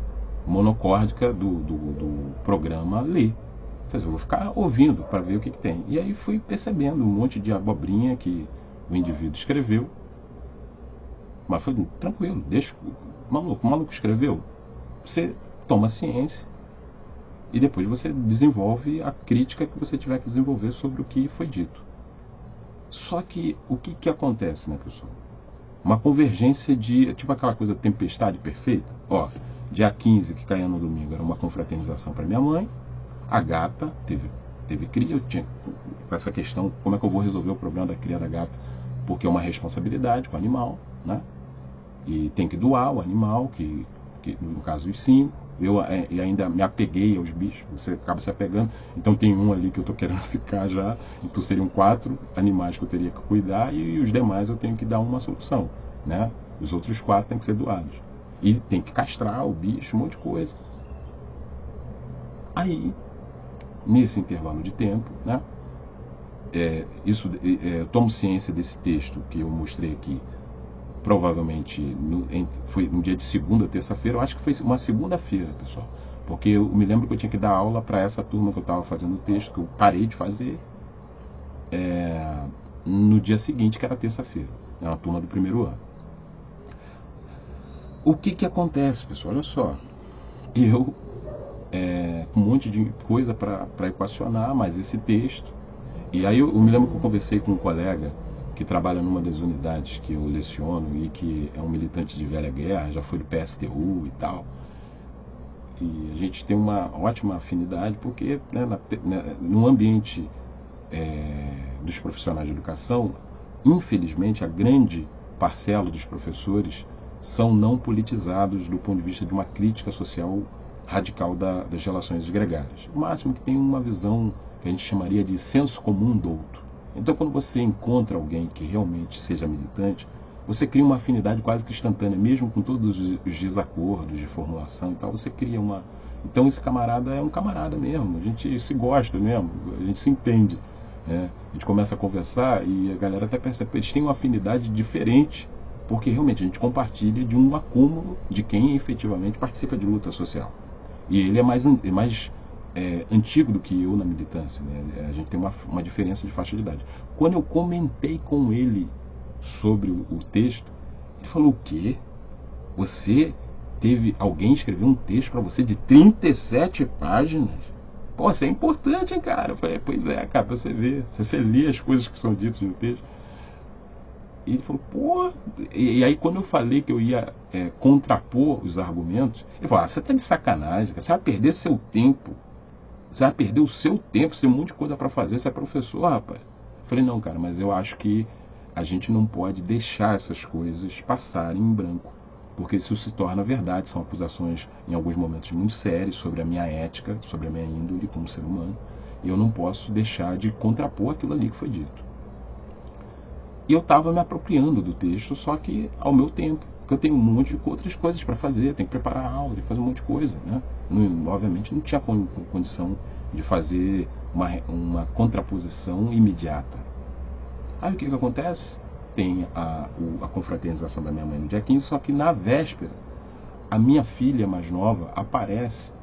monocórdica do programa ler. Quer dizer, eu vou ficar ouvindo para ver o que tem. E aí fui percebendo um monte de abobrinha que o indivíduo escreveu. Mas foi tranquilo, deixa o maluco escreveu. Você toma ciência e depois você desenvolve a crítica que você tiver que desenvolver sobre o que foi dito. Só que o que acontece, né, pessoal? Uma convergência de, tipo aquela coisa tempestade perfeita. Ó, dia 15, que caía no domingo, era uma confraternização para minha mãe. A gata teve cria. Eu tinha com essa questão, como é que eu vou resolver o problema da cria da gata? Porque é uma responsabilidade com o animal, né? E tem que doar o animal, que no caso os 5. Eu ainda me apeguei aos bichos, você acaba se apegando. Então tem um ali que eu estou querendo ficar já. Então seriam 4 animais que eu teria que cuidar, e os demais eu tenho que dar uma solução, né? Os outros 4 têm que ser doados. E tem que castrar o bicho, um monte de coisa. Aí, nesse intervalo de tempo, né? Eu tomo ciência desse texto que eu mostrei aqui. Provavelmente foi um dia de segunda, terça-feira. Eu acho que foi uma segunda-feira, pessoal. Porque eu me lembro que eu tinha que dar aula para essa turma que eu estava fazendo o texto, que eu parei de fazer no dia seguinte, que era terça-feira. Era uma turma do primeiro ano. O que que acontece, pessoal? Olha só, eu com um monte de coisa para equacionar, mas esse texto. E aí eu me lembro que eu conversei com um colega que trabalha numa das unidades que eu leciono e que é um militante de velha guerra, já foi do PSTU e tal. E a gente tem uma ótima afinidade porque no ambiente dos profissionais de educação, infelizmente a grande parcela dos professores são não politizados do ponto de vista de uma crítica social radical das relações gregárias. O máximo que tem uma visão que a gente chamaria de senso comum douto. Então, quando você encontra alguém que realmente seja militante, você cria uma afinidade quase que instantânea, mesmo com todos os desacordos de formulação e tal, você cria uma... Então, esse camarada é um camarada mesmo, a gente se gosta mesmo, a gente se entende. A gente começa a conversar e a galera até percebe que eles têm uma afinidade diferente, porque realmente a gente compartilha de um acúmulo de quem efetivamente participa de luta social. E ele é mais antigo do que eu na militância, né? A gente tem uma diferença de faixa de idade. Quando eu comentei com ele sobre o texto, ele falou: o quê? Você teve alguém escrever um texto para você de 37 páginas? Pô, isso é importante, hein, cara? Eu falei: pois é, cara, pra você ver, se você lê as coisas que são ditas no texto. E ele falou: pô... E aí quando eu falei que eu ia contrapor os argumentos, ele falou: você tá de sacanagem, cara. Você vai perder seu tempo. Você vai perder o seu tempo, você tem um monte de coisa para fazer, você é professor, rapaz. Eu falei: não, cara, mas eu acho que a gente não pode deixar essas coisas passarem em branco, porque isso se torna verdade. São acusações, em alguns momentos, muito sérias sobre a minha ética, sobre a minha índole como ser humano, e eu não posso deixar de contrapor aquilo ali que foi dito. E eu estava me apropriando do texto, só que ao meu tempo, porque eu tenho um monte de outras coisas para fazer, tenho que preparar a aula, tenho que fazer um monte de coisa, né? Obviamente não tinha condição de fazer uma contraposição imediata. Aí o que acontece? Tem a confraternização da minha mãe no dia 15, só que na véspera, a minha filha mais nova aparece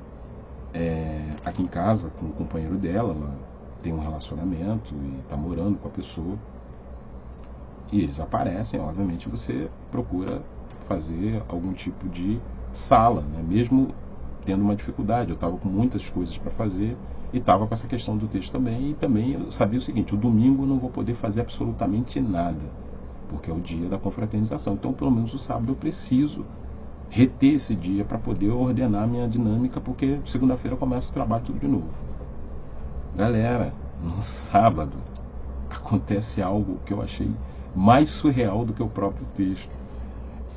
aqui em casa com o companheiro dela. Ela tem um relacionamento e está morando com a pessoa. E eles aparecem, obviamente você procura fazer algum tipo de sala, né? Mesmo tendo uma dificuldade. Eu estava com muitas coisas para fazer e estava com essa questão do texto também. E também eu sabia o seguinte: o domingo eu não vou poder fazer absolutamente nada, porque é o dia da confraternização. Então, pelo menos o sábado eu preciso reter esse dia para poder ordenar a minha dinâmica, porque segunda-feira começa o trabalho tudo de novo. Galera, no sábado acontece algo que eu achei mais surreal do que o próprio texto.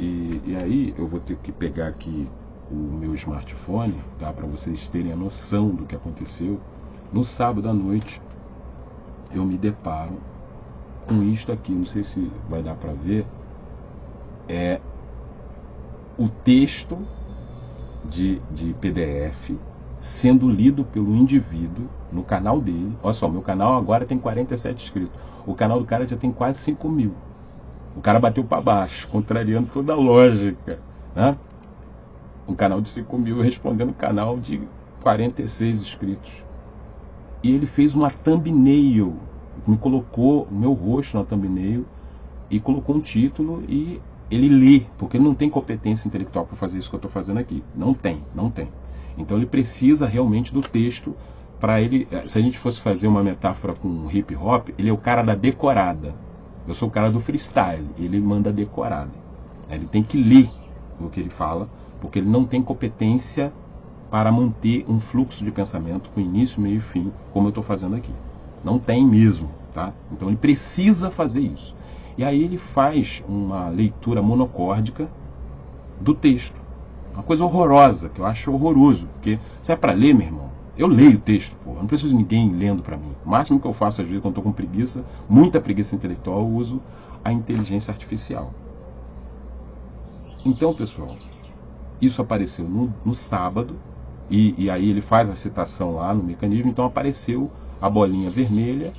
E aí eu vou ter que pegar aqui o meu smartphone, tá, para vocês terem a noção do que aconteceu. No sábado à noite eu me deparo com isto aqui, não sei se vai dar para ver, é o texto de PDF sendo lido pelo indivíduo no canal dele. Olha só, meu canal agora tem 47 inscritos. O canal do cara já tem quase 5 mil. O cara bateu para baixo, contrariando toda a lógica, né? Um canal de 5 mil respondendo um canal de 46 inscritos. E ele fez uma thumbnail, me colocou o meu rosto na thumbnail e colocou um título, e ele lê, porque ele não tem competência intelectual para fazer isso que eu estou fazendo aqui. Não tem. Então ele precisa realmente do texto para ele. Se a gente fosse fazer uma metáfora com hip hop, ele é o cara da decorada. Eu sou o cara do freestyle, ele manda decorada. Ele tem que ler o que ele fala, porque ele não tem competência para manter um fluxo de pensamento com início, meio e fim, como eu estou fazendo aqui. Não tem mesmo, tá? Então ele precisa fazer isso. E aí ele faz uma leitura monocórdica do texto. Uma coisa horrorosa, que eu acho horroroso. Porque se é para ler, meu irmão, eu leio o texto, pô. Eu não preciso de ninguém lendo para mim. O máximo que eu faço, às vezes, quando estou com preguiça, muita preguiça intelectual, eu uso a inteligência artificial. Então, pessoal, isso apareceu no sábado, e aí ele faz a citação lá no mecanismo. Então apareceu a bolinha vermelha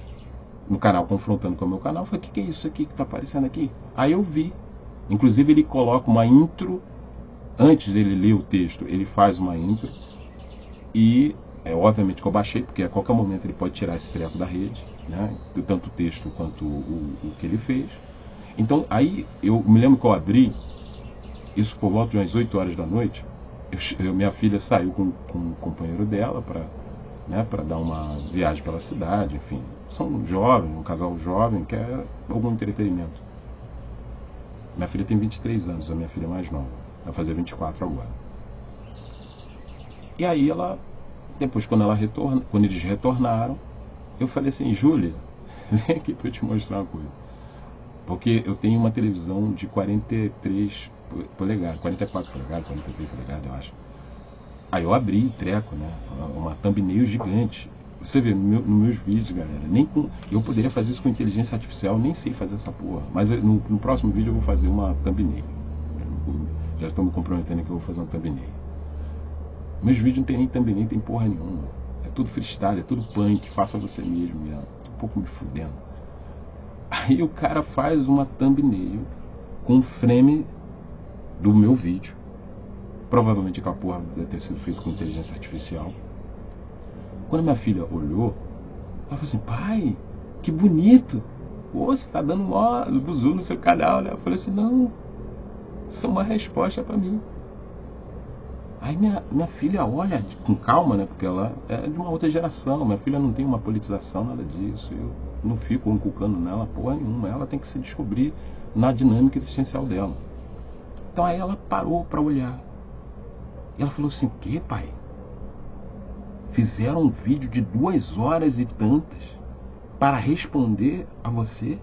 no canal, confrontando com o meu canal. Eu falei: o que é isso aqui que está aparecendo aqui? Aí eu vi. Inclusive ele coloca uma intro. Antes dele ler o texto, ele faz uma intro. E obviamente que eu baixei, porque a qualquer momento ele pode tirar esse treco da rede, né? Tanto o texto quanto o que ele fez. Então aí eu me lembro que eu abri isso por volta de umas 8 horas da noite, minha filha saiu com o companheiro dela para dar uma viagem pela cidade, enfim. São jovens, um casal jovem, quer algum entretenimento. Minha filha tem 23 anos, a minha filha mais nova. Vai fazer 24 agora. E aí depois quando eles retornaram, eu falei assim, Júlia, vem aqui para eu te mostrar uma coisa. Porque eu tenho uma televisão de 43 polegadas, 44 polegadas, 43 polegadas, eu acho. Aí eu abri treco, né? Uma thumbnail gigante. Você vê nos meus vídeos, galera, eu poderia fazer isso com inteligência artificial, nem sei fazer essa porra. Mas no próximo vídeo eu vou fazer uma thumbnail. Já estou me comprometendo que eu vou fazer uma thumbnail. Meus vídeos não tem nem thumbnail, tem porra nenhuma. É tudo freestyle, é tudo punk, faça você mesmo. Tô um pouco me fudendo. Aí o cara faz uma thumbnail com um frame do meu vídeo. Provavelmente aquela porra deve ter sido feita com inteligência artificial. Quando minha filha olhou, ela falou assim, pai, que bonito. Pô, você tá dando mó buzu no seu canal, né? Eu falei assim, não, isso é uma resposta pra mim. Aí minha filha olha com calma, né? Porque ela é de uma outra geração. Minha filha não tem uma politização, nada disso. Eu não fico inculcando nela porra nenhuma. Ela tem que se descobrir na dinâmica existencial dela. Então aí ela parou para olhar. E ela falou assim, o que, pai? Fizeram um vídeo de 2 horas e tantas para responder a você?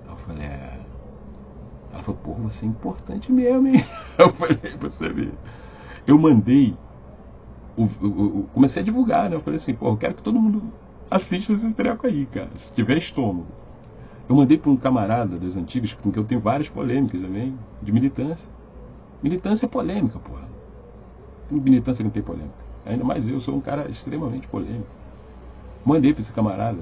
Eu falei, Ela falou, pô, você é importante mesmo, hein? Eu falei, você vê. Eu mandei, comecei a divulgar, né? Eu falei assim, pô, eu quero que todo mundo assista esse treco aí, cara, se tiver estômago. Eu mandei para um camarada das antigas, com quem eu tenho várias polêmicas também, de militância. Militância é polêmica, porra. Militância não tem polêmica. Ainda mais eu sou um cara extremamente polêmico. Mandei para esse camarada.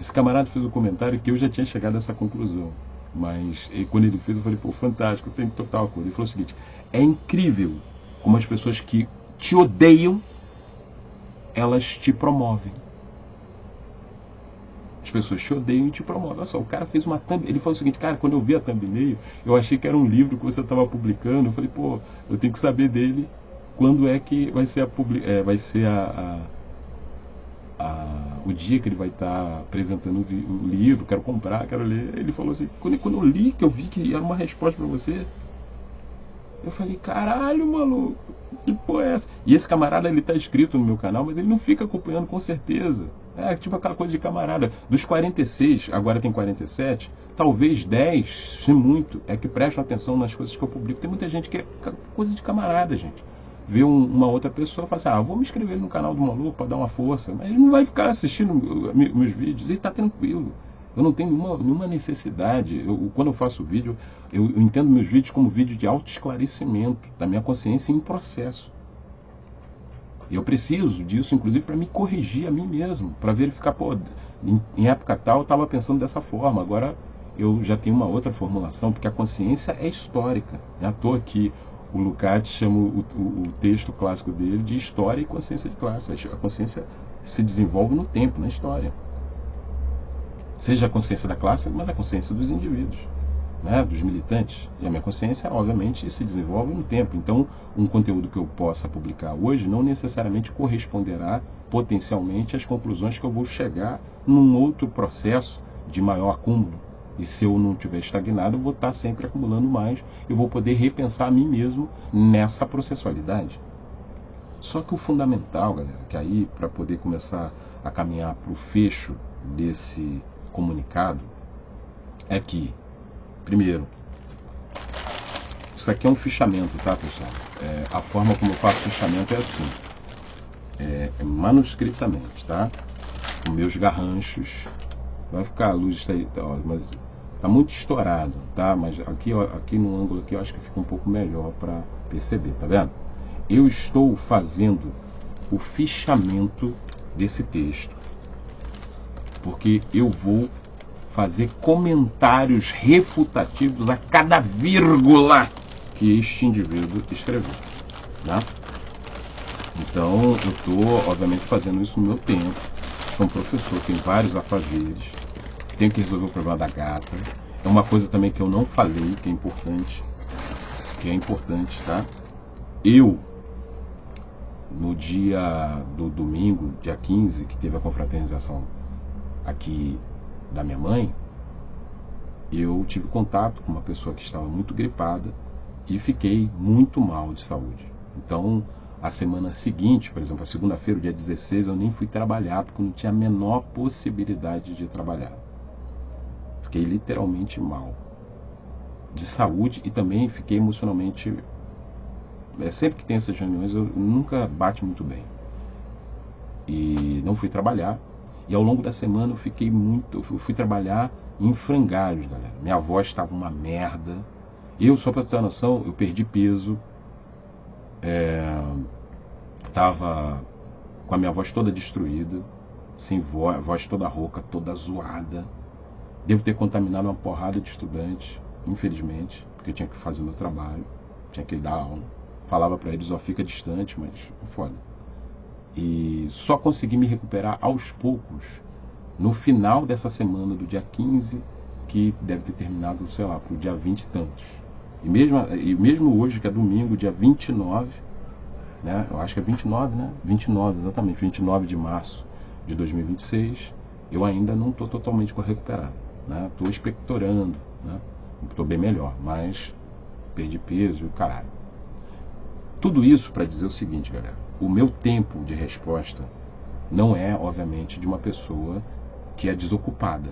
Esse camarada fez um comentário que eu já tinha chegado a essa conclusão. Mas quando ele fez, eu falei, pô, fantástico, eu tenho total acordo. Ele falou o seguinte, é incrível como as pessoas que te odeiam, elas te promovem. As pessoas te odeiam e te promovem. Olha só, o cara fez uma thumb. Ele falou o seguinte, cara, quando eu vi a thumbnail, eu achei que era um livro que você estava publicando. Eu falei, pô, eu tenho que saber dele quando é que vai ser o dia que ele vai estar apresentando o livro, quero comprar, quero ler. Ele falou assim, quando eu li, que eu vi que era uma resposta para você, eu falei, caralho, maluco, que porra é essa? E esse camarada, ele tá inscrito no meu canal, mas ele não fica acompanhando com certeza. É tipo aquela coisa de camarada. Dos 46, agora tem 47, talvez 10, se muito, é que prestam atenção nas coisas que eu publico. Tem muita gente que é coisa de camarada, gente. Vê uma outra pessoa e fala assim, vou me inscrever no canal do maluco para dar uma força. Mas ele não vai ficar assistindo meus vídeos, ele tá tranquilo. Eu não tenho nenhuma necessidade. Quando eu faço vídeo, eu entendo meus vídeos como vídeo de autoesclarecimento da minha consciência em processo. Eu preciso disso, inclusive, para me corrigir a mim mesmo, para verificar, pô, em época tal eu estava pensando dessa forma, agora eu já tenho uma outra formulação, porque a consciência é histórica. Não é à toa que o Lukács chama o texto clássico dele de história e consciência de classe. A consciência se desenvolve no tempo, na história. Seja a consciência da classe, mas a consciência dos indivíduos, né, dos militantes. E a minha consciência, obviamente, se desenvolve no tempo. Então, um conteúdo que eu possa publicar hoje não necessariamente corresponderá potencialmente às conclusões que eu vou chegar num outro processo de maior acúmulo. E se eu não estiver estagnado, eu vou estar sempre acumulando mais. Eu vou poder repensar a mim mesmo nessa processualidade. Só que o fundamental, galera, que aí, para poder começar a caminhar para o fecho desse comunicado, é que, primeiro, isso aqui é um fichamento, tá, pessoal? A forma como eu faço fichamento é assim, manuscritamente, tá? Com meus garranchos, vai ficar a luz, mas tá muito estourado, tá? Mas aqui no ângulo aqui eu acho que fica um pouco melhor para perceber, tá vendo? Eu estou fazendo o fichamento desse texto, porque eu vou fazer comentários refutativos a cada vírgula que este indivíduo escreveu, né? Então, eu estou, obviamente, fazendo isso no meu tempo. Sou um professor, tenho vários afazeres, tenho que resolver o problema da gata. É uma coisa também que eu não falei, que é importante. que é importante, tá? Eu, no dia do domingo, dia 15, que teve a confraternização aqui da minha mãe, eu tive contato com uma pessoa que estava muito gripada e fiquei muito mal de saúde. Então, a semana seguinte, por exemplo, a segunda-feira, o dia 16, eu nem fui trabalhar, porque eu não tinha a menor possibilidade de trabalhar. Fiquei literalmente mal de saúde e também fiquei emocionalmente... sempre que tem essas reuniões, eu nunca bate muito bem. E não fui trabalhar. E ao longo da semana eu fui trabalhar em frangalhos, galera. Minha voz estava uma merda. Só pra ter uma noção, eu perdi peso. Tava com a minha voz toda destruída, sem voz toda rouca, toda zoada. Devo ter contaminado uma porrada de estudantes, infelizmente, porque eu tinha que fazer o meu trabalho, tinha que dar aula. Falava para eles, fica distante, mas foda. E só consegui me recuperar aos poucos no final dessa semana, do dia 15, que deve ter terminado, sei lá, pro dia 20 e tantos. E mesmo hoje, que é domingo, dia 29, né? Eu acho que é 29, né? 29, exatamente, 29 de março de 2026, eu ainda não estou totalmente recuperado, né? Estou expectorando, né? Estou bem melhor, mas perdi peso e o caralho. Tudo isso para dizer o seguinte, galera. O meu tempo de resposta não é, obviamente, de uma pessoa que é desocupada.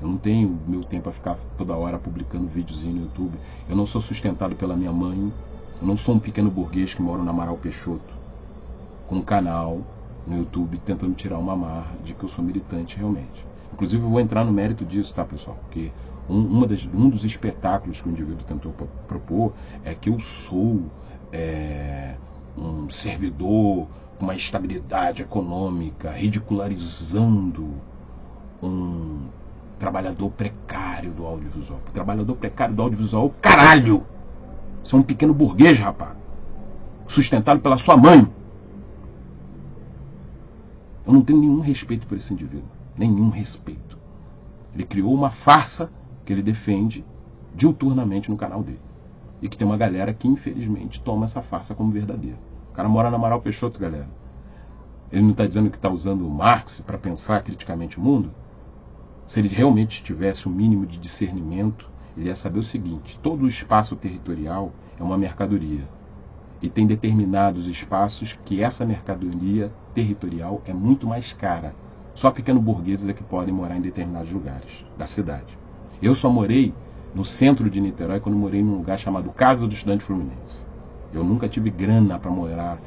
Eu não tenho meu tempo a ficar toda hora publicando videozinho no YouTube. Eu não sou sustentado pela minha mãe. Eu não sou um pequeno burguês que mora na Amaral Peixoto, com um canal no YouTube tentando tirar uma marra de que eu sou militante realmente. Inclusive eu vou entrar no mérito disso, tá, pessoal? Porque um dos espetáculos que o indivíduo tentou propor é que eu sou um servidor com uma estabilidade econômica, ridicularizando um trabalhador precário do audiovisual. Trabalhador precário do audiovisual, caralho! Você é um pequeno burguês, rapaz. Sustentado pela sua mãe. Eu não tenho nenhum respeito por esse indivíduo. Nenhum respeito. Ele criou uma farsa que ele defende diuturnamente no canal dele. E que tem uma galera que, infelizmente, toma essa farsa como verdadeira. O cara mora na Amaral Peixoto, galera. Ele não está dizendo que está usando o Marx para pensar criticamente o mundo? Se ele realmente tivesse um mínimo de discernimento, ele ia saber o seguinte: todo o espaço territorial é uma mercadoria. E tem determinados espaços que essa mercadoria territorial é muito mais cara. Só pequenos burgueses é que podem morar em determinados lugares da cidade. Eu só morei no centro de Niterói quando morei num lugar chamado Casa do Estudante Fluminense. Eu nunca tive grana para morar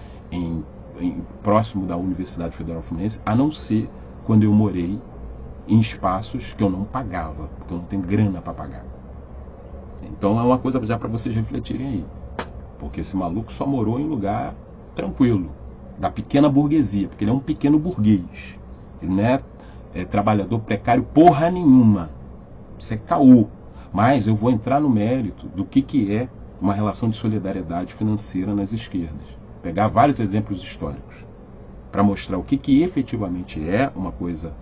próximo da Universidade Federal Fluminense, a não ser quando eu morei em espaços que eu não pagava, porque eu não tenho grana para pagar. Então é uma coisa já para vocês refletirem aí. Porque esse maluco só morou em lugar tranquilo, da pequena burguesia, porque ele é um pequeno burguês. Ele não é trabalhador precário porra nenhuma. Isso é caô. Mas eu vou entrar no mérito do que é uma relação de solidariedade financeira nas esquerdas. Pegar vários exemplos históricos para mostrar o que efetivamente é uma coisa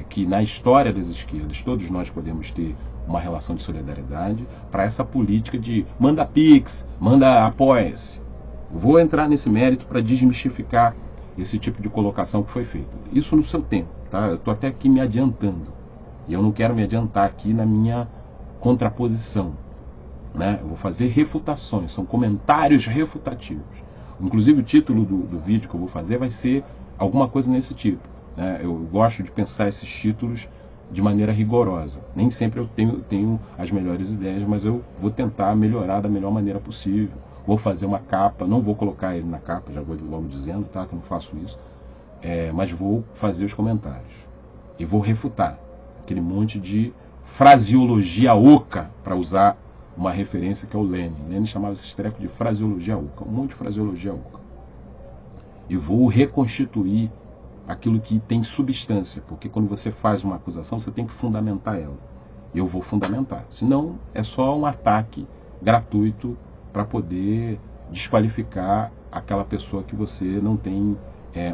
que na história das esquerdas todos nós podemos ter uma relação de solidariedade, para essa política de manda pix, manda apoia-se. Vou entrar nesse mérito para desmistificar esse tipo de colocação que foi feita. Isso no seu tempo, tá? Eu estou até aqui me adiantando. E eu não quero me adiantar aqui na minha contraposição, né? Eu vou fazer refutações, são comentários refutativos. Inclusive o título do vídeo que eu vou fazer vai ser alguma coisa nesse tipo, né? Eu gosto de pensar esses títulos de maneira rigorosa. Nem sempre eu tenho as melhores ideias, mas eu vou tentar melhorar da melhor maneira possível. Vou fazer uma capa, não vou colocar ele na capa, já vou logo dizendo, tá, que eu não faço isso, mas vou fazer os comentários. E vou refutar aquele monte de fraseologia oca, para usar uma referência que é o Lenin. Lenin chamava esse treco de fraseologia oca, um monte de fraseologia oca. E vou reconstituir aquilo que tem substância, porque quando você faz uma acusação, você tem que fundamentar ela. Eu vou fundamentar. Senão, é só um ataque gratuito para poder desqualificar aquela pessoa que você não tem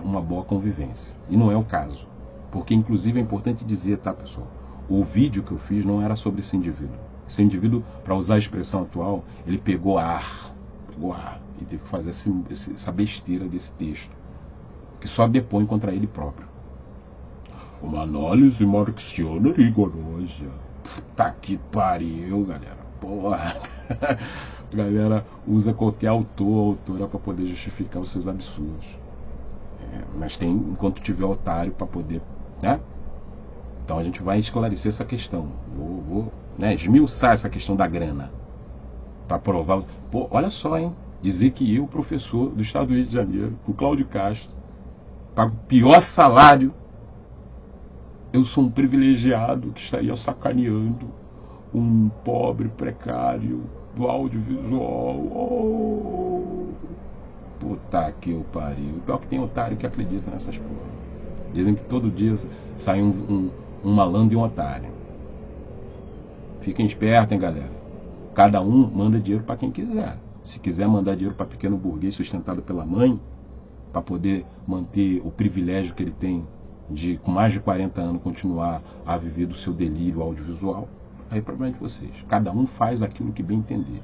uma boa convivência. E não é o caso. Porque, inclusive, é importante dizer, tá, pessoal? O vídeo que eu fiz não era sobre esse indivíduo. Esse indivíduo, para usar a expressão atual, ele pegou ar e teve que fazer essa besteira desse texto, que só depõe contra ele próprio. Uma análise marxiana rigorosa. Puta que pariu, galera. Porra. A galera usa qualquer autor ou autora para poder justificar os seus absurdos. Mas tem, enquanto tiver otário para poder, né? Então a gente vai esclarecer essa questão. Vou esmiuçar essa questão da grana. Para provar. Pô, olha só, hein? Dizer que eu, professor do estado do Rio de Janeiro, com Cláudio Castro, pago o pior salário, eu sou um privilegiado que estaria sacaneando um pobre precário do audiovisual. Oh, puta que eu pariu. Pior que tem otário que acredita nessas porra. Dizem que todo dia sai um malandro e um otário. Fiquem espertos, hein, galera. Cada um manda dinheiro para quem quiser. Se quiser mandar dinheiro para pequeno burguês sustentado pela mãe, para poder manter o privilégio que ele tem de, com mais de 40 anos, continuar a viver do seu delírio audiovisual, aí é problema de vocês. Cada um faz aquilo que bem entender.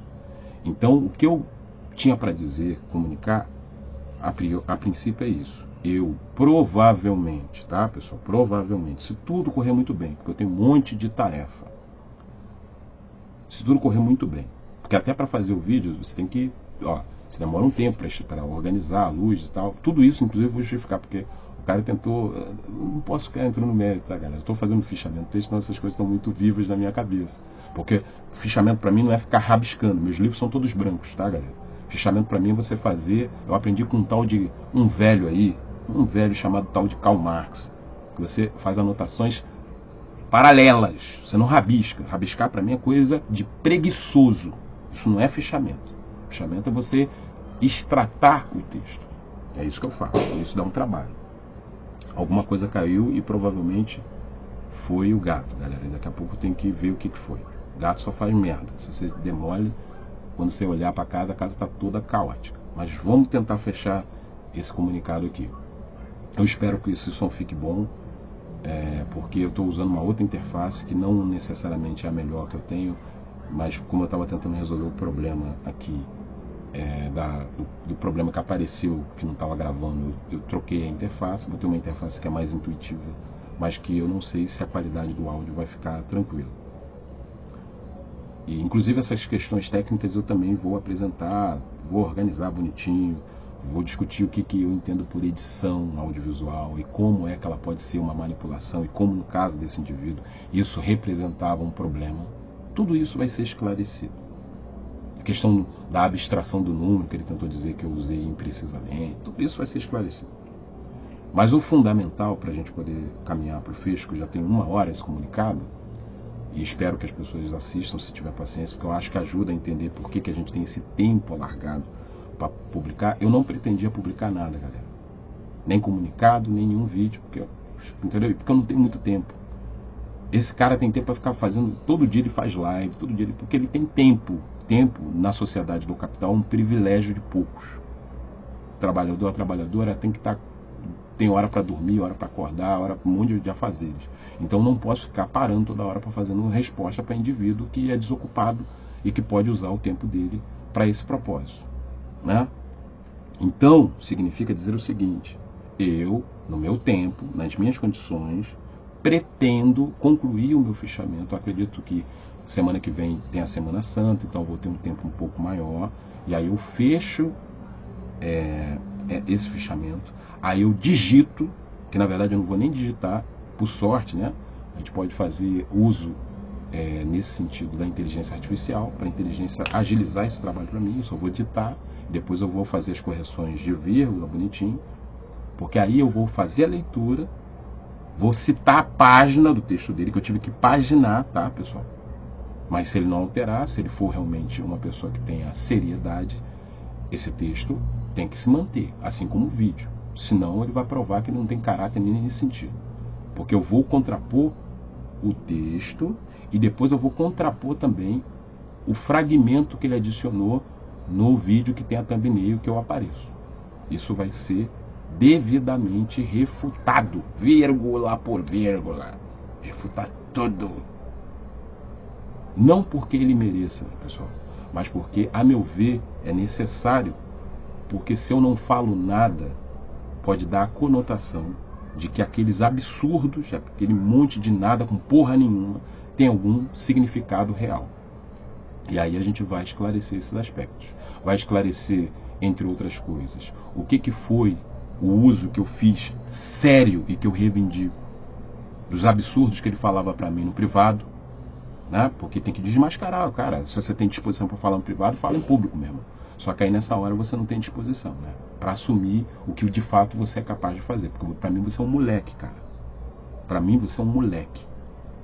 Então, o que eu tinha para dizer, comunicar, a princípio é isso. Eu provavelmente, tá, pessoal? Provavelmente, se tudo correr muito bem, porque eu tenho um monte de tarefa. Se tudo correr muito bem. Porque até para fazer o vídeo, você tem que, você demora um tempo para organizar a luz e tal. Tudo isso, inclusive, eu vou justificar, porque o cara tentou. Não posso ficar entrando no mérito, tá, galera? Estou fazendo fichamento texto, então essas coisas estão muito vivas na minha cabeça. Porque fichamento para mim não é ficar rabiscando. Meus livros são todos brancos, tá, galera? Fichamento para mim é você fazer. Eu aprendi com um velho chamado tal de Karl Marx, que você faz anotações paralelas. Você não rabisca. Rabiscar para mim é coisa de preguiçoso. Isso não é fichamento. Fichamento é você extratar o texto. É isso que eu faço. Isso dá um trabalho. Alguma coisa caiu e provavelmente foi o gato, galera. Daqui a pouco tem que ver o que foi. Gato só faz merda. Se você demole, quando você olhar para casa, a casa está toda caótica. Mas vamos tentar fechar esse comunicado aqui. Eu espero que esse som fique bom, porque eu estou usando uma outra interface que não necessariamente é a melhor que eu tenho, mas como eu estava tentando resolver o problema aqui, do problema que apareceu, que não estava gravando, eu troquei a interface, botei uma interface que é mais intuitiva, mas que eu não sei se a qualidade do áudio vai ficar tranquila. E inclusive essas questões técnicas eu também vou apresentar, vou organizar bonitinho, vou discutir o que eu entendo por edição audiovisual e como é que ela pode ser uma manipulação e como no caso desse indivíduo isso representava um problema. Tudo isso vai ser esclarecido. A questão da abstração do número, que ele tentou dizer que eu usei imprecisamente, tudo isso vai ser esclarecido. Mas o fundamental para a gente poder caminhar para o fecho, que já tem 1 hora esse comunicado, e espero que as pessoas assistam se tiver paciência, porque eu acho que ajuda a entender por que a gente tem esse tempo alargado para publicar. Eu não pretendia publicar nada, galera. Nem comunicado, nem nenhum vídeo, entendeu? Porque eu não tenho muito tempo. Esse cara tem tempo para ficar fazendo, todo dia ele faz live, todo dia porque ele tem tempo. Tempo na sociedade do capital é um privilégio de poucos. O trabalhador, a trabalhadora tem que estar, tem hora para dormir, hora para acordar, hora para um monte de afazeres. Então não posso ficar parando toda hora para fazendo resposta para indivíduo que é desocupado e que pode usar o tempo dele para esse propósito, né? Então significa dizer o seguinte: eu, no meu tempo, nas minhas condições, pretendo concluir o meu fichamento. Eu acredito que semana que vem tem a Semana Santa, então eu vou ter um tempo um pouco maior, e aí eu fecho esse fichamento, aí eu digito, que na verdade eu não vou nem digitar, por sorte, né? A gente pode fazer uso nesse sentido da inteligência artificial, para a inteligência agilizar esse trabalho para mim. Eu só vou digitar, depois eu vou fazer as correções de vírgula, bonitinho, porque aí eu vou fazer a leitura, vou citar a página do texto dele, que eu tive que paginar, tá, pessoal? Mas se ele não alterar, se ele for realmente uma pessoa que tenha seriedade, esse texto tem que se manter, assim como o vídeo. Senão ele vai provar que ele não tem caráter nem sentido. Porque eu vou contrapor o texto e depois eu vou contrapor também o fragmento que ele adicionou no vídeo que tem a thumbnail que eu apareço. Isso vai ser devidamente refutado, vírgula por vírgula. Refutar tudo. Não porque ele mereça, pessoal, mas porque, a meu ver, é necessário, porque se eu não falo nada, pode dar a conotação de que aqueles absurdos, aquele monte de nada com porra nenhuma, tem algum significado real. E aí a gente vai esclarecer esses aspectos. Vai esclarecer, entre outras coisas, o que foi o uso que eu fiz sério e que eu reivindico dos absurdos que ele falava para mim no privado, né? Porque tem que desmascarar, cara. Se você tem disposição para falar no privado, fala em público mesmo. Só que aí nessa hora você não tem disposição, né? Para assumir o que de fato você é capaz de fazer. Porque para mim você é um moleque, cara. Para mim você é um moleque.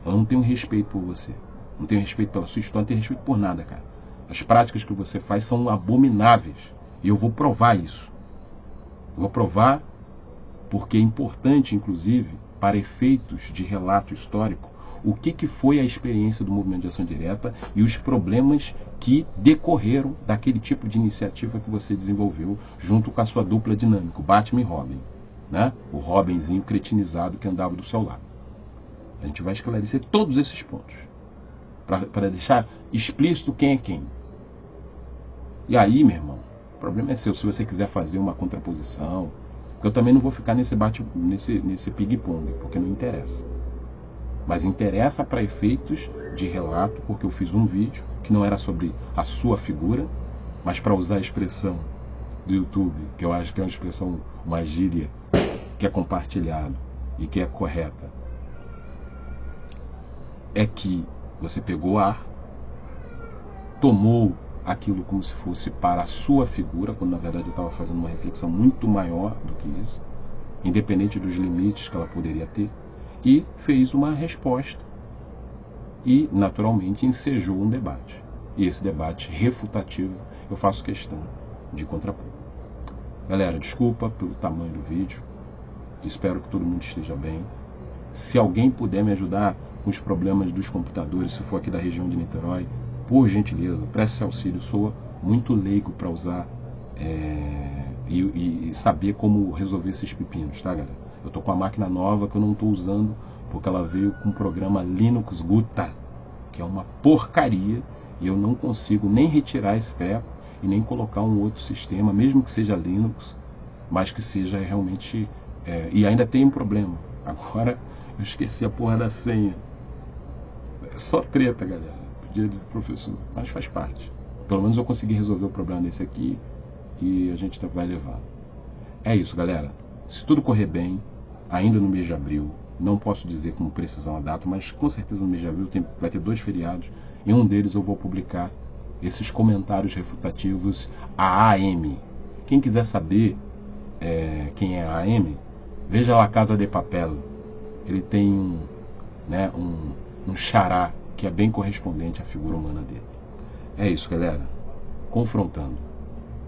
Eu não tenho respeito por você. Não tenho respeito pela sua história, não tenho respeito por nada, cara. As práticas que você faz são abomináveis. E eu vou provar isso. Eu vou provar porque é importante, inclusive, para efeitos de relato histórico, o que foi a experiência do movimento de ação direta e os problemas que decorreram daquele tipo de iniciativa que você desenvolveu junto com a sua dupla dinâmica, o Batman e Robin, né? O Robinzinho cretinizado que andava do seu lado. A gente vai esclarecer todos esses pontos para deixar explícito quem é quem. E aí, meu irmão, o problema é seu. Se você quiser fazer uma contraposição, eu também não vou ficar nesse ping-pong, porque não interessa. Mas interessa para efeitos de relato, porque eu fiz um vídeo que não era sobre a sua figura, mas para usar a expressão do YouTube, que eu acho que é uma expressão, uma gíria, que é compartilhado e que é correta. É que você pegou ar, tomou aquilo como se fosse para a sua figura, quando na verdade eu estava fazendo uma reflexão muito maior do que isso, independente dos limites que ela poderia ter, e fez uma resposta e naturalmente ensejou um debate. E esse debate refutativo eu faço questão de contrapor. Galera, desculpa pelo tamanho do vídeo, espero que todo mundo esteja bem. Se alguém puder me ajudar com os problemas dos computadores, se for aqui da região de Niterói, por gentileza, preste esse auxílio. Sou muito leigo para usar e saber como resolver esses pepinos, tá, galera? Eu tô com a máquina nova que eu não tô usando porque ela veio com o programa Linux Guta, que é uma porcaria, e eu não consigo nem retirar esse treco e nem colocar um outro sistema, mesmo que seja Linux, mas que seja realmente... e ainda tem um problema. Agora eu esqueci a porra da senha. É só treta, galera. Dia do professor, mas faz parte. Pelo menos eu consegui resolver o problema desse aqui e a gente vai levar. É isso, galera. Se tudo correr bem, ainda no mês de abril, não posso dizer com precisão a data, mas com certeza no mês de abril vai ter 2 feriados. Em um deles eu vou publicar esses comentários refutativos à AM. Quem quiser saber quem é a AM, veja lá Casa de Papel. Ele tem um xará que é bem correspondente à figura humana dele. É isso, galera. Confrontando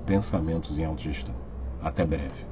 pensamentos em autogestão. Até breve.